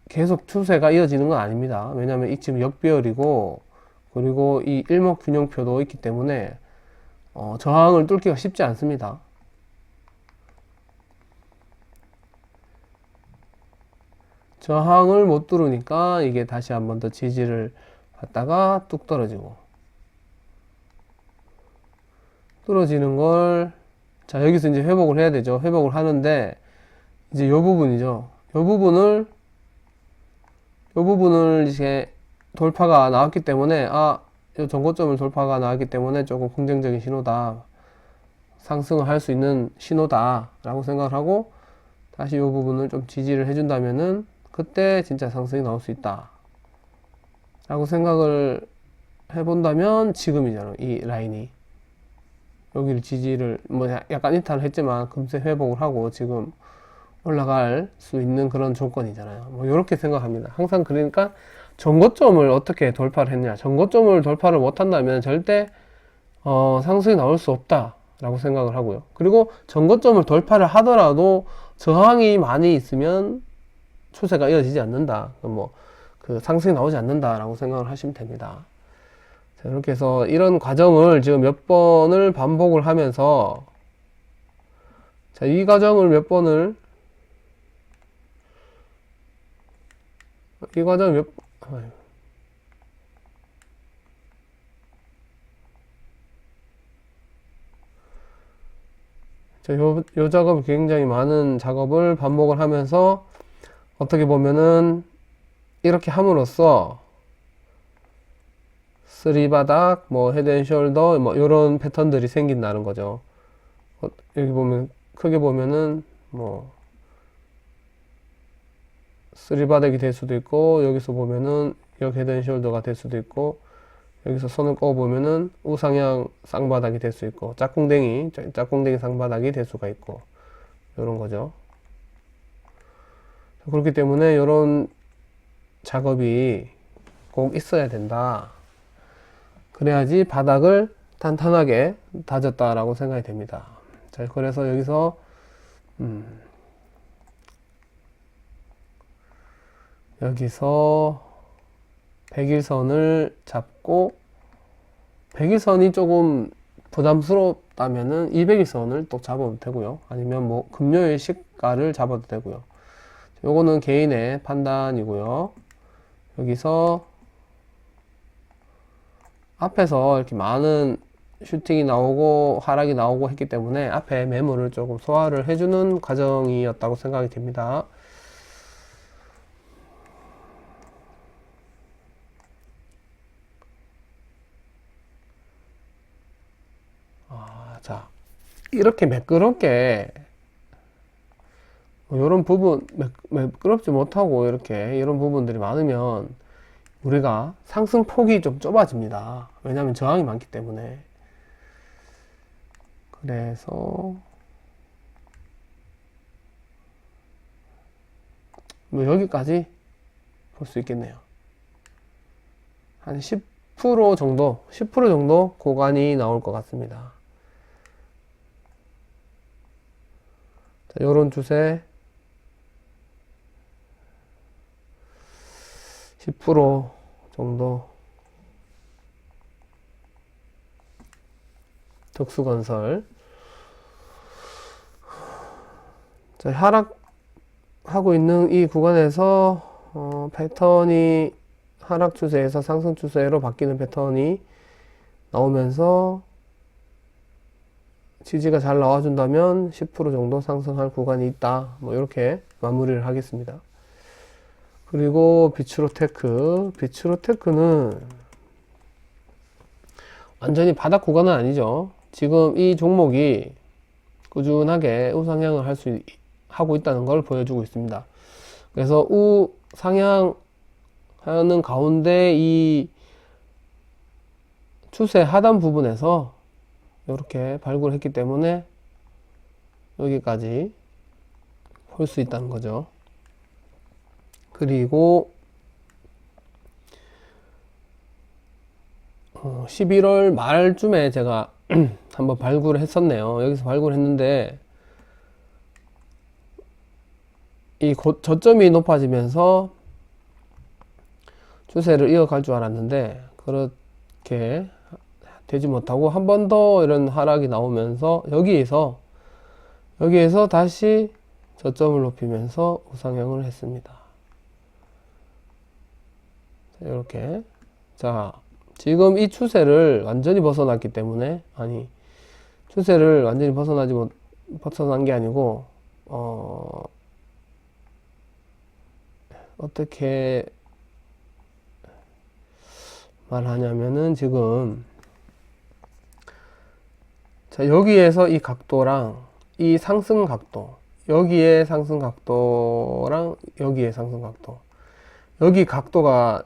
계속 추세가 이어지는 건 아닙니다. 왜냐면 이 지금 역배열이고, 그리고 이 일목균형표도 있기 때문에 저항을 뚫기가 쉽지 않습니다. 저항을 못 뚫으니까 이게 다시 한 번 더 지지를 받다가 뚝 떨어지고, 떨어지는 걸, 자, 여기서 이제 회복을 해야 되죠. 회복을 하는데 이제 요 부분이죠. 요 부분을 이제 돌파가 나왔기 때문에, 요 전고점을 돌파가 나왔기 때문에 조금 긍정적인 신호다, 상승을 할 수 있는 신호다 라고 생각을 하고, 다시 요 부분을 좀 지지를 해준다면은 그때 진짜 상승이 나올 수 있다 라고 생각을 해본다면 지금이잖아요. 이 라인이 여기를 지지를 뭐 약간 이탈을 했지만 금세 회복을 하고 지금 올라갈 수 있는 그런 조건이잖아요. 뭐 이렇게 생각합니다. 항상. 그러니까 전고점을 어떻게 돌파를 했냐, 전고점을 돌파를 못한다면 절대 상승이 나올 수 없다 라고 생각을 하고요. 그리고 전고점을 돌파를 하더라도 저항이 많이 있으면 추세가 이어지지 않는다. 뭐 그 상승이 나오지 않는다라고 생각을 하시면 됩니다. 자, 이렇게 해서 이런 과정을 지금 몇 번을 반복을 하면서 자, 이 과정을 몇 번을 이 과정을 몇 자, 요 작업 굉장히 많은 작업을 반복을 하면서 어떻게 보면은 이렇게 함으로써 쓰리바닥, 뭐 헤드앤숄더, 뭐 이런 패턴들이 생긴다는 거죠. 여기 보면 크게 보면은 뭐 쓰리바닥이 될 수도 있고, 여기서 보면은 이렇게 헤드앤숄더가 될 수도 있고, 여기서 손을 꺼 보면은 우상향 쌍바닥이 될 수 있고, 짝꿍댕이 쌍바닥이 될 수가 있고, 이런 거죠. 그렇기 때문에 이런 작업이 꼭 있어야 된다. 그래야지 바닥을 탄탄하게 다졌다라고 생각이 됩니다. 자, 그래서 여기서 여기서 100일선을 잡고 100일선이 조금 부담스럽다면은 200일선을 또 잡아도 되고요. 아니면 뭐 금요일 시가를 잡아도 되고요. 요거는 개인의 판단이고요. 여기서 앞에서 이렇게 많은 슈팅이 나오고 하락이 나오고 했기 때문에 앞에 매물을 조금 소화를 해주는 과정이었다고 생각이 됩니다. 자, 이렇게 매끄럽게 이런 부분 매끄럽지 못하고 이렇게 이런 부분들이 많으면 우리가 상승폭이 좀 좁아집니다. 왜냐하면 저항이 많기 때문에. 그래서 뭐 여기까지 볼 수 있겠네요. 한 10% 정도, 10% 정도 고간이 나올 것 같습니다. 자, 요런 추세 10% 정도 덕수건설. 자, 하락하고 있는 이 구간에서 패턴이 하락 추세에서 상승 추세로 바뀌는 패턴이 나오면서 지지가 잘 나와준다면 10% 정도 상승할 구간이 있다. 뭐 이렇게 마무리를 하겠습니다. 그리고 비츠로테크는 완전히 바닥 구간은 아니죠. 지금 이 종목이 꾸준하게 우상향을 하고 있다는 걸 보여주고 있습니다. 그래서 우상향하는 가운데 이 추세 하단 부분에서 이렇게 발굴했기 때문에 여기까지 볼 수 있다는 거죠. 그리고 11월 말쯤에 제가 한번 발굴을 했었네요. 여기서 발굴했는데 이 저점이 높아지면서 추세를 이어갈 줄 알았는데 그렇게 되지 못하고 한 번 더 이런 하락이 나오면서 여기에서 다시 저점을 높이면서 우상향을 했습니다. 이렇게. 자, 지금 이 추세를 완전히 벗어났기 때문에, 추세를 완전히 벗어난 게 아니고, 어떻게 말하냐면은 지금, 자, 여기에서 이 각도랑 이 상승 각도, 여기에 상승 각도랑 여기에 상승 각도, 여기 각도가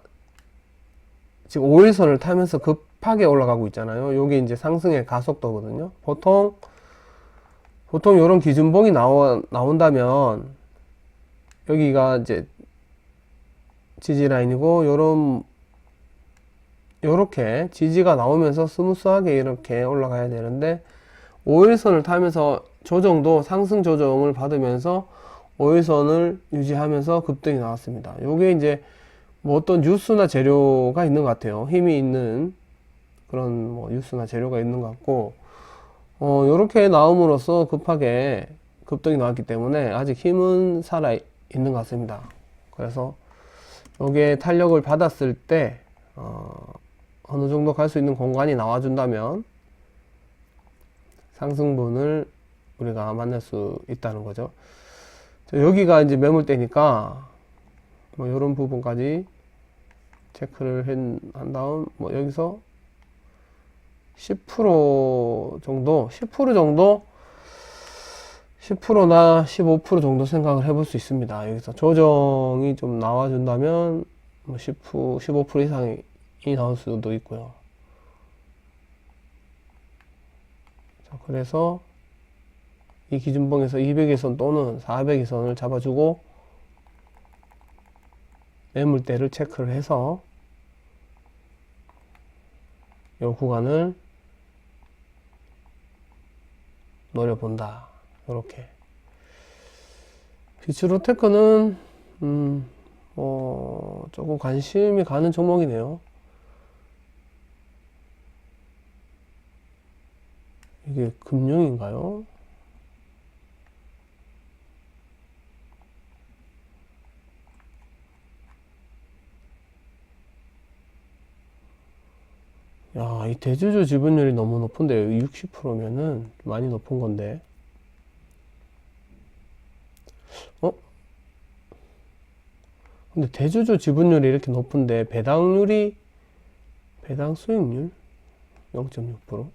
지금 5일선을 타면서 급하게 올라가고 있잖아요. 요게 이제 상승의 가속도거든요. 보통 요런 기준봉이 나온다면 여기가 이제 지지 라인이고 요렇게 지지가 나오면서 스무스하게 이렇게 올라가야 되는데 5일선을 타면서 조정도 상승 조정을 받으면서 5일선을 유지하면서 급등이 나왔습니다. 요게 이제 뭐 어떤 뉴스나 재료가 있는 것 같아요. 힘이 있는 그런 뭐 뉴스나 재료가 있는 것 같고, 요렇게 나옴으로써 급하게 급등이 나왔기 때문에 아직 힘은 살아 있는 것 같습니다. 그래서 요게 탄력을 받았을 때, 어느 정도 갈 수 있는 공간이 나와준다면 상승분을 우리가 만날 수 있다는 거죠. 여기가 이제 매물대니까 뭐 이런 부분까지 체크를 한 다음 뭐 여기서 10% 정도 10%나 15% 정도 생각을 해볼 수 있습니다. 여기서 조정이 좀 나와준다면 뭐 10%, 15% 이상이 나올 수도 있고요. 자, 그래서 이 기준봉에서 200일선 또는 400일선을 잡아주고 매물대를 체크를 해서 이 구간을 노려본다. 이렇게. 비츠로테크는 조금 관심이 가는 종목이네요. 이게 금융인가요? 야, 이 대주주 지분율이 너무 높은데요. 60%면은 많이 높은 건데. 근데 대주주 지분율이 이렇게 높은데 배당 수익률 0.6%?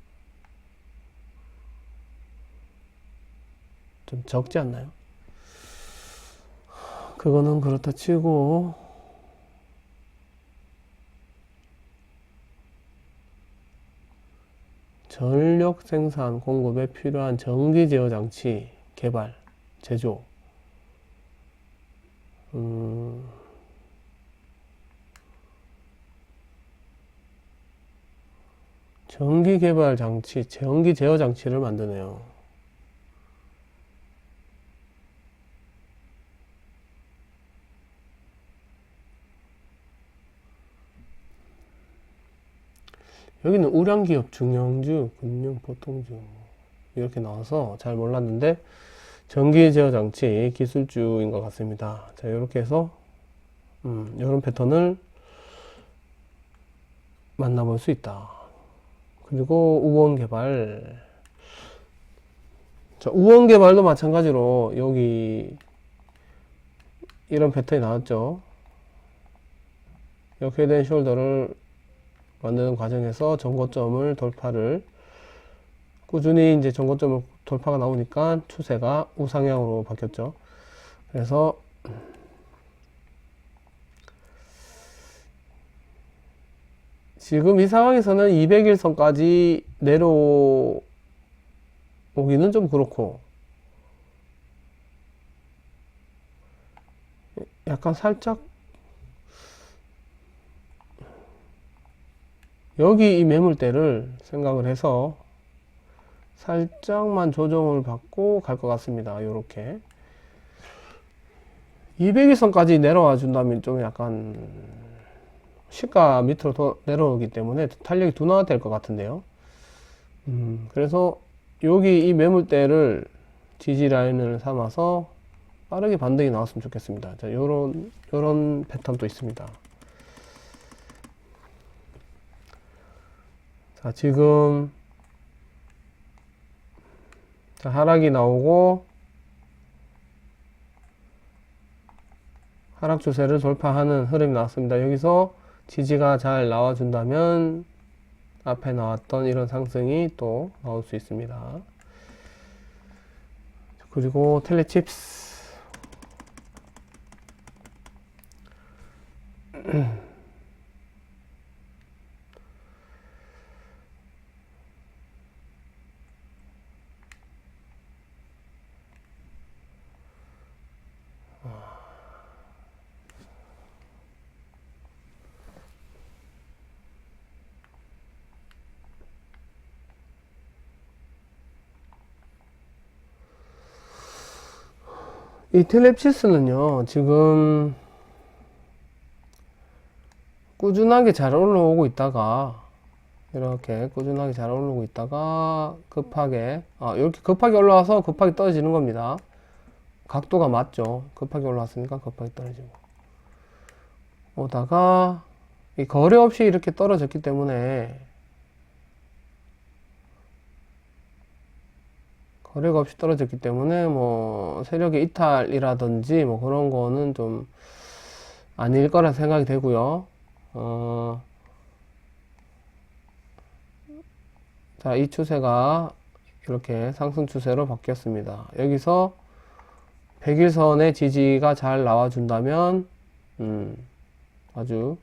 좀 적지 않나요? 그거는 그렇다 치고, 전력 생산 공급에 필요한 전기 제어 장치 개발, 제조. 전기 개발 장치, 전기 제어 장치를 만드네요. 여기는 우량기업, 중형주, 금융, 보통주 이렇게 나와서 잘 몰랐는데 전기 제어 장치 기술주인 것 같습니다. 자, 이렇게 해서 이런 패턴을 만나볼 수 있다. 그리고 우원 개발. 자, 우원 개발도 마찬가지로 여기 이런 패턴이 나왔죠. 이렇게 된 숄더를 만드는 과정에서 전고점을 돌파를 꾸준히 이제 전고점을 돌파가 나오니까 추세가 우상향으로 바뀌었죠. 그래서 지금 이 상황에서는 200일선까지 내려오기는 좀 그렇고 약간 살짝 여기 이 매물대를 생각을 해서 살짝만 조정을 받고 갈 것 같습니다. 요렇게 200일선까지 내려와 준다면 좀 약간 시가 밑으로 더 내려오기 때문에 탄력이 둔화가 될 것 같은데요. 그래서 여기 이 매물대를 지지 라인을 삼아서 빠르게 반등이 나왔으면 좋겠습니다. 자, 요런 패턴도 있습니다. 자, 지금 자, 하락이 나오고 하락 추세를 돌파하는 흐름이 나왔습니다. 여기서 지지가 잘 나와준다면 앞에 나왔던 이런 상승이 또 나올 수 있습니다. 그리고 텔레칩스 이 텔레치스는요, 지금 꾸준하게 잘 올라오고 있다가, 이렇게 꾸준하게 잘 올라오고 있다가, 급하게, 이렇게 급하게 올라와서 급하게 떨어지는 겁니다. 각도가 맞죠. 급하게 올라왔으니까 급하게 떨어지고. 오다가, 이 거래 없이 이렇게 떨어졌기 때문에, 거래가 없이 떨어졌기 때문에, 뭐, 세력의 이탈이라든지, 뭐, 그런 거는 좀 아닐 거라 생각이 되고요. 자, 이 추세가 이렇게 상승 추세로 바뀌었습니다. 여기서 100일선의 지지가 잘 나와준다면, 아주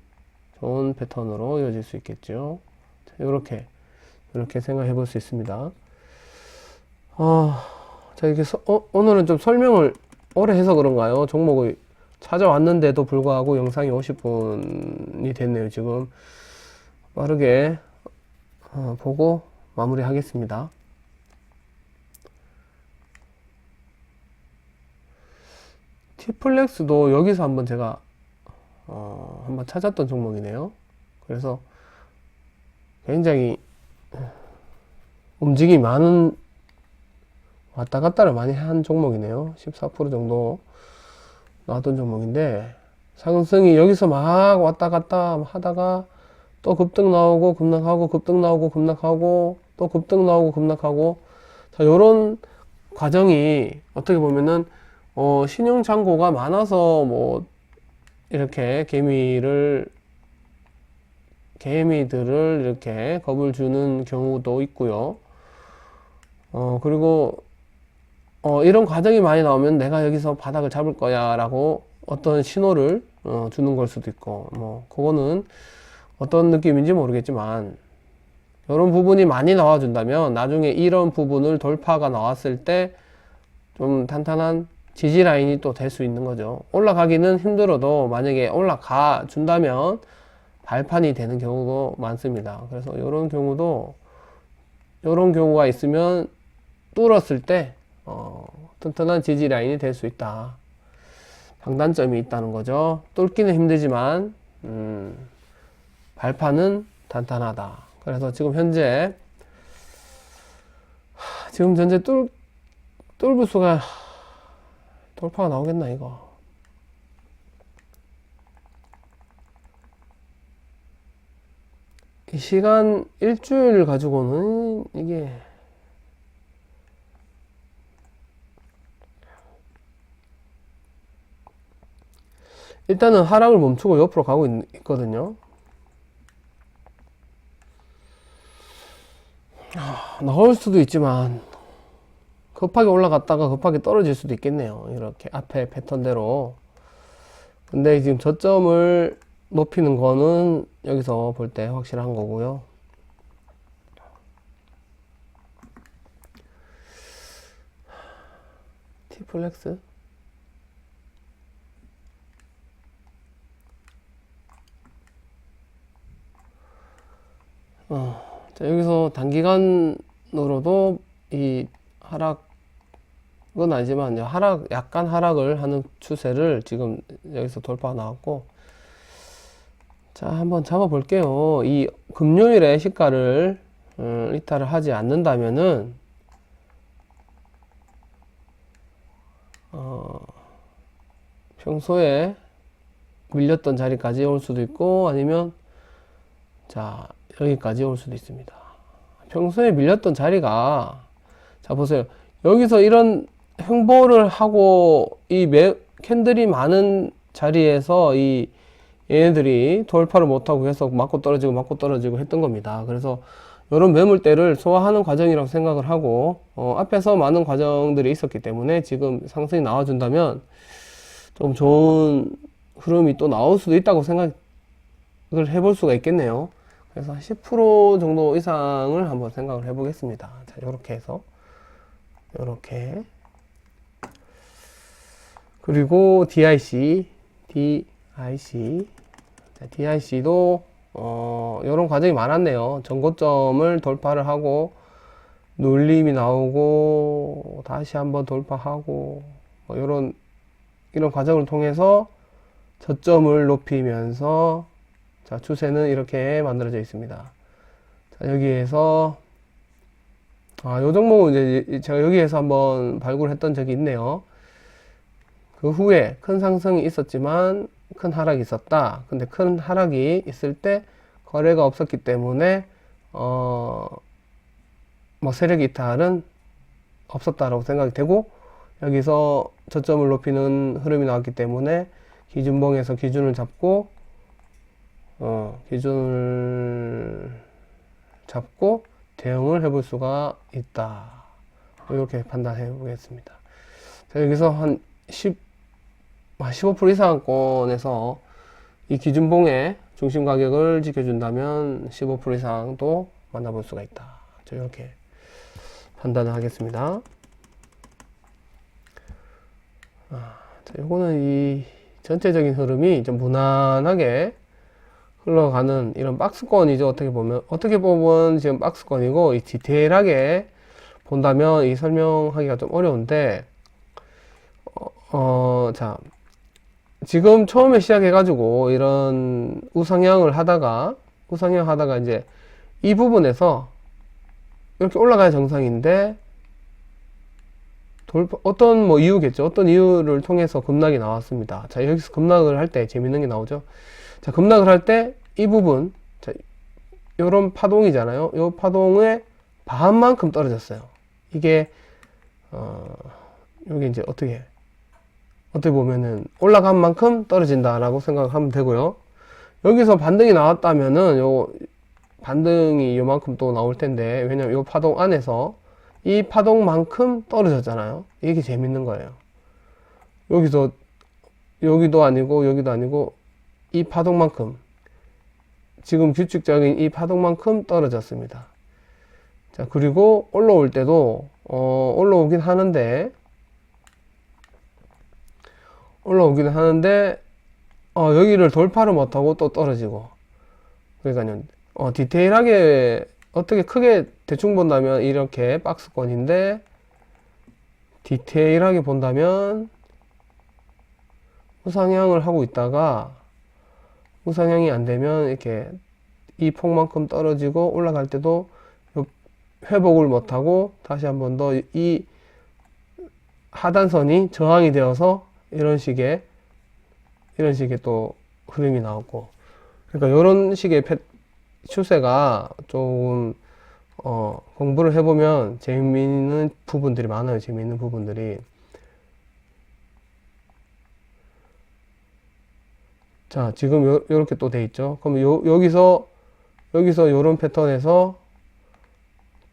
좋은 패턴으로 이어질 수 있겠죠. 자, 이렇게 생각해 볼 수 있습니다. 자, 이렇게 오늘은 좀 설명을 오래 해서 그런가요? 종목을 찾아왔는데도 불구하고 영상이 50분이 됐네요. 지금 빠르게 보고 마무리 하겠습니다. 티플렉스도 여기서 한번 제가 한번 찾았던 종목이네요. 그래서 굉장히 움직임이 많은 왔다 갔다를 많이 한 종목이네요. 14% 정도 나왔던 종목인데, 상승이 여기서 막 왔다 갔다 하다가 또 급등 나오고 급락하고 급등 나오고 급락하고 또 급등 나오고 급락하고, 자, 요런 과정이 어떻게 보면은 신용 잔고가 많아서 뭐 이렇게 개미들을 이렇게 겁을 주는 경우도 있고요. 그리고 이런 과정이 많이 나오면 내가 여기서 바닥을 잡을 거야 라고 어떤 신호를 주는 걸 수도 있고, 뭐 그거는 어떤 느낌인지 모르겠지만, 이런 부분이 많이 나와준다면 나중에 이런 부분을 돌파가 나왔을 때 좀 탄탄한 지지 라인이 또 될 수 있는 거죠. 올라가기는 힘들어도 만약에 올라가 준다면 발판이 되는 경우도 많습니다. 그래서 이런 경우가 있으면 뚫었을 때 튼튼한 지지 라인이 될 수 있다. 장단점이 있다는 거죠. 뚫기는 힘들지만 발판은 탄탄하다. 그래서 지금 현재 뚫을 수가 돌파가 나오겠나 이거. 이 시간 일주일 가지고는 이게 일단은 하락을 멈추고 옆으로 가고 있거든요. 나올 수도 있지만 급하게 올라갔다가 급하게 떨어질 수도 있겠네요. 이렇게 앞에 패턴대로. 근데 지금 저점을 높이는 거는 여기서 볼 때 확실한 거고요. T플렉스 자, 여기서 단기간으로도 이 하락은 아니지만 약간 하락을 하는 추세를 지금 여기서 돌파가 나왔고, 자, 한번 잡아 볼게요. 이 금요일에 시가를 이탈을 하지 않는다면은 평소에 밀렸던 자리까지 올 수도 있고, 아니면 자, 여기까지 올 수도 있습니다. 평소에 밀렸던 자리가, 자, 보세요. 여기서 이런 횡보를 하고 이 캔들이 많은 자리에서 얘네들이 돌파를 못하고 계속 맞고 떨어지고 했던 겁니다. 그래서 이런 매물대를 소화하는 과정이라고 생각을 하고, 앞에서 많은 과정들이 있었기 때문에 지금 상승이 나와준다면 좀 좋은 흐름이 또 나올 수도 있다고 생각을 해볼 수가 있겠네요. 그래서 한 10% 정도 이상을 한번 생각을 해 보겠습니다. 자, 요렇게 해서 요렇게, 그리고 DIC 자, DIC도 요런 과정이 많았네요. 전고점을 돌파를 하고 눌림이 나오고 다시 한번 돌파하고, 요런 이런 과정을 통해서 저점을 높이면서 자, 추세는 이렇게 만들어져 있습니다. 자, 여기에서 요 종목은 이제 제가 여기에서 한번 발굴했던 적이 있네요. 그 후에 큰 상승이 있었지만 큰 하락이 있었다. 근데 큰 하락이 있을 때 거래가 없었기 때문에 뭐 세력 이탈은 없었다라고 생각이 되고, 여기서 저점을 높이는 흐름이 나왔기 때문에 기준봉에서 기준을 잡고 대응을 해볼 수가 있다. 이렇게 판단해 보겠습니다. 자, 여기서 한 15% 이상권에서 이 기준봉의 중심 가격을 지켜준다면 15% 이상도 만나볼 수가 있다. 자, 이렇게 판단을 하겠습니다. 자, 요거는 이 전체적인 흐름이 좀 무난하게 흘러가는 이런 박스권이죠. 어떻게 보면 지금 박스권이고, 이 디테일하게 본다면 이 설명하기가 좀 어려운데, 자, 지금 처음에 시작해가지고 이런 우상향을 하다가 이제 이 부분에서 이렇게 올라가야 정상인데, 어떤 뭐 이유겠죠. 어떤 이유를 통해서 급락이 나왔습니다. 자, 여기서 급락을 할 때 재밌는 게 나오죠. 자, 급락을 할 때 이 부분, 자, 요런 파동이잖아요. 요 파동의 반만큼 떨어졌어요. 이게 요게 이제 어떻게 보면은 올라간 만큼 떨어진다라고 생각하면 되고요. 여기서 반등이 나왔다면은 요 반등이 요만큼 또 나올 텐데, 왜냐면 요 파동 안에서 이 파동만큼 떨어졌잖아요. 이게 재밌는 거예요. 여기서 여기도 아니고 이 파동만큼, 지금 규칙적인 이 파동만큼 떨어졌습니다. 자, 그리고 올라올 때도 올라오긴 하는데 여기를 돌파를 못하고 또 떨어지고. 그러니까요, 디테일하게 어떻게 크게 대충 본다면 이렇게 박스권인데, 디테일하게 본다면 우상향을 하고 있다가 우상향이 안 되면 이렇게 이 폭만큼 떨어지고, 올라갈 때도 회복을 못하고 다시 한 번 더 이 하단선이 저항이 되어서 이런 식의 또 흐름이 나오고. 그러니까 이런 식의 추세가 조금 공부를 해보면 재미있는 부분들이 많아요. 재미있는 부분들이. 자, 지금 요렇게 또 돼 있죠. 그럼 여기서 요런 패턴에서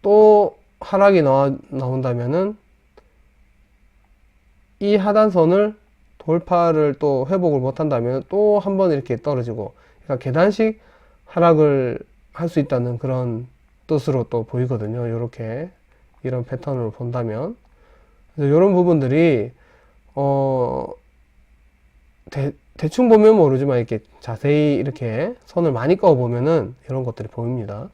또 하락이 나온다면은 이 하단선을 돌파를 또 회복을 못 한다면 또 한 번 이렇게 떨어지고, 그러니까 계단식 하락을 할 수 있다는 그런 뜻으로 또 보이거든요. 이런 패턴으로 본다면. 그래서 이런 부분들이 대충 보면 모르지만 이렇게 자세히 이렇게 선을 많이 그어 보면은 이런 것들이 보입니다.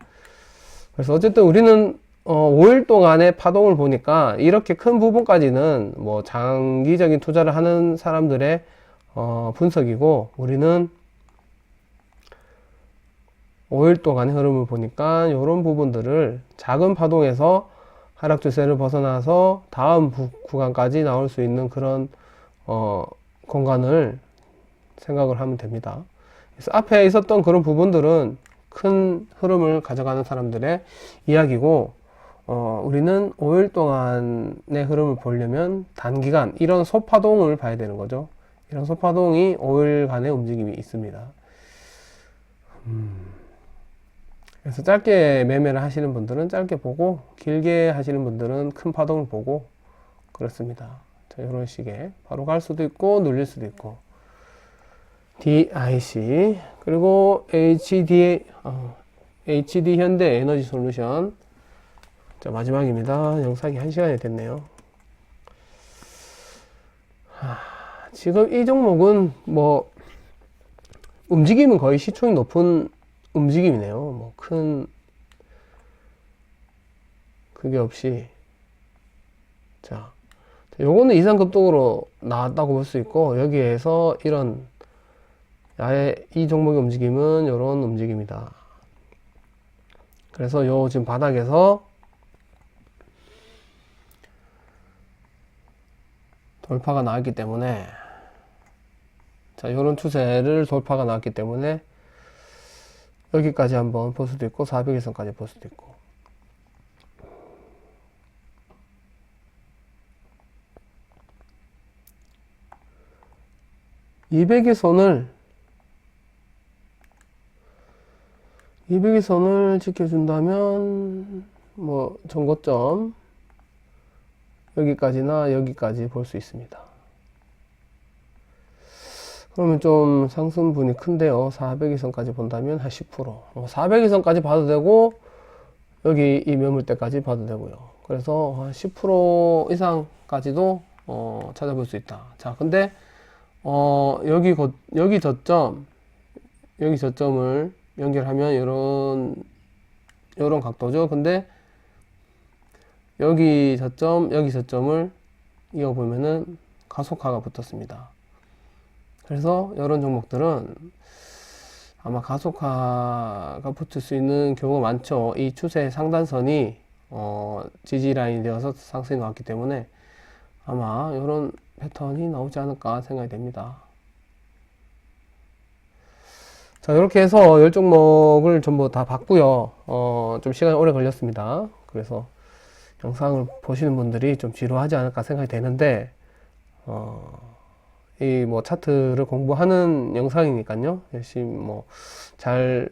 그래서 어쨌든 우리는 5일 동안의 파동을 보니까 이렇게 큰 부분까지는 뭐 장기적인 투자를 하는 사람들의 분석이고, 우리는 5일 동안의 흐름을 보니까 이런 부분들을 작은 파동에서 하락 추세를 벗어나서 다음 구간까지 나올 수 있는 그런 공간을 생각을 하면 됩니다. 그래서 앞에 있었던 그런 부분들은 큰 흐름을 가져가는 사람들의 이야기고, 우리는 5일 동안의 흐름을 보려면 단기간 이런 소파동을 봐야 되는 거죠. 이런 소파동이 5일간의 움직임이 있습니다. 그래서 짧게 매매를 하시는 분들은 짧게 보고, 길게 하시는 분들은 큰 파동을 보고, 그렇습니다. 자, 이런 식의 바로 갈 수도 있고 눌릴 수도 있고. DIC, 그리고 HD 현대 에너지 솔루션. 자, 마지막입니다. 영상이 1시간이 됐네요. 지금 이 종목은 뭐 움직임은 거의 시총이 높은 움직임이네요. 뭐 큰 그게 없이. 자, 요거는 이상급등으로 나왔다고 볼 수 있고, 여기에서 이런 아예 이 종목의 움직임은 이런 움직임이다. 그래서 요 지금 바닥에서 돌파가 나왔기 때문에, 자, 요런 추세를 돌파가 나왔기 때문에 여기까지 한번 볼 수도 있고 400일선까지 볼 수도 있고, 200일선을 지켜준다면 뭐 전고점 여기까지나 여기까지 볼 수 있습니다. 그러면 좀 상승분이 큰데요. 400일선까지 본다면 한 10%, 400일선까지 봐도 되고 여기 이 매물대까지 봐도 되고요. 그래서 한 10% 이상까지도 찾아볼 수 있다. 자, 근데 여기 저점을 연결하면 요런 각도죠. 근데 여기 저점을 이어보면은 가속화가 붙었습니다. 그래서 이런 종목들은 아마 가속화가 붙을 수 있는 경우가 많죠. 이 추세 상단선이 지지 라인이 되어서 상승이 나왔기 때문에 아마 이런 패턴이 나오지 않을까 생각이 됩니다. 자, 이렇게 해서 10종목을 전부 다 봤고요. 좀 시간이 오래 걸렸습니다. 그래서 영상을 보시는 분들이 좀 지루하지 않을까 생각이 되는데, 이 뭐 차트를 공부하는 영상이니까요. 열심히 뭐 잘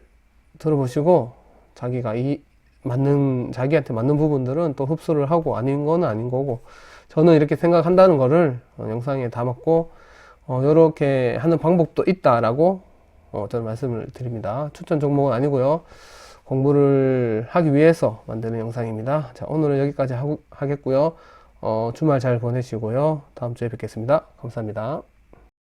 들어보시고 자기한테 맞는 부분들은 또 흡수를 하고, 아닌 거는 아닌 거고, 저는 이렇게 생각한다는 거를 영상에 담았고, 이렇게 하는 방법도 있다라고 저는 말씀을 드립니다. 추천 종목은 아니고요. 공부를 하기 위해서 만드는 영상입니다. 자, 오늘은 여기까지 하겠고요. 주말 잘 보내시고요. 다음 주에 뵙겠습니다. 감사합니다.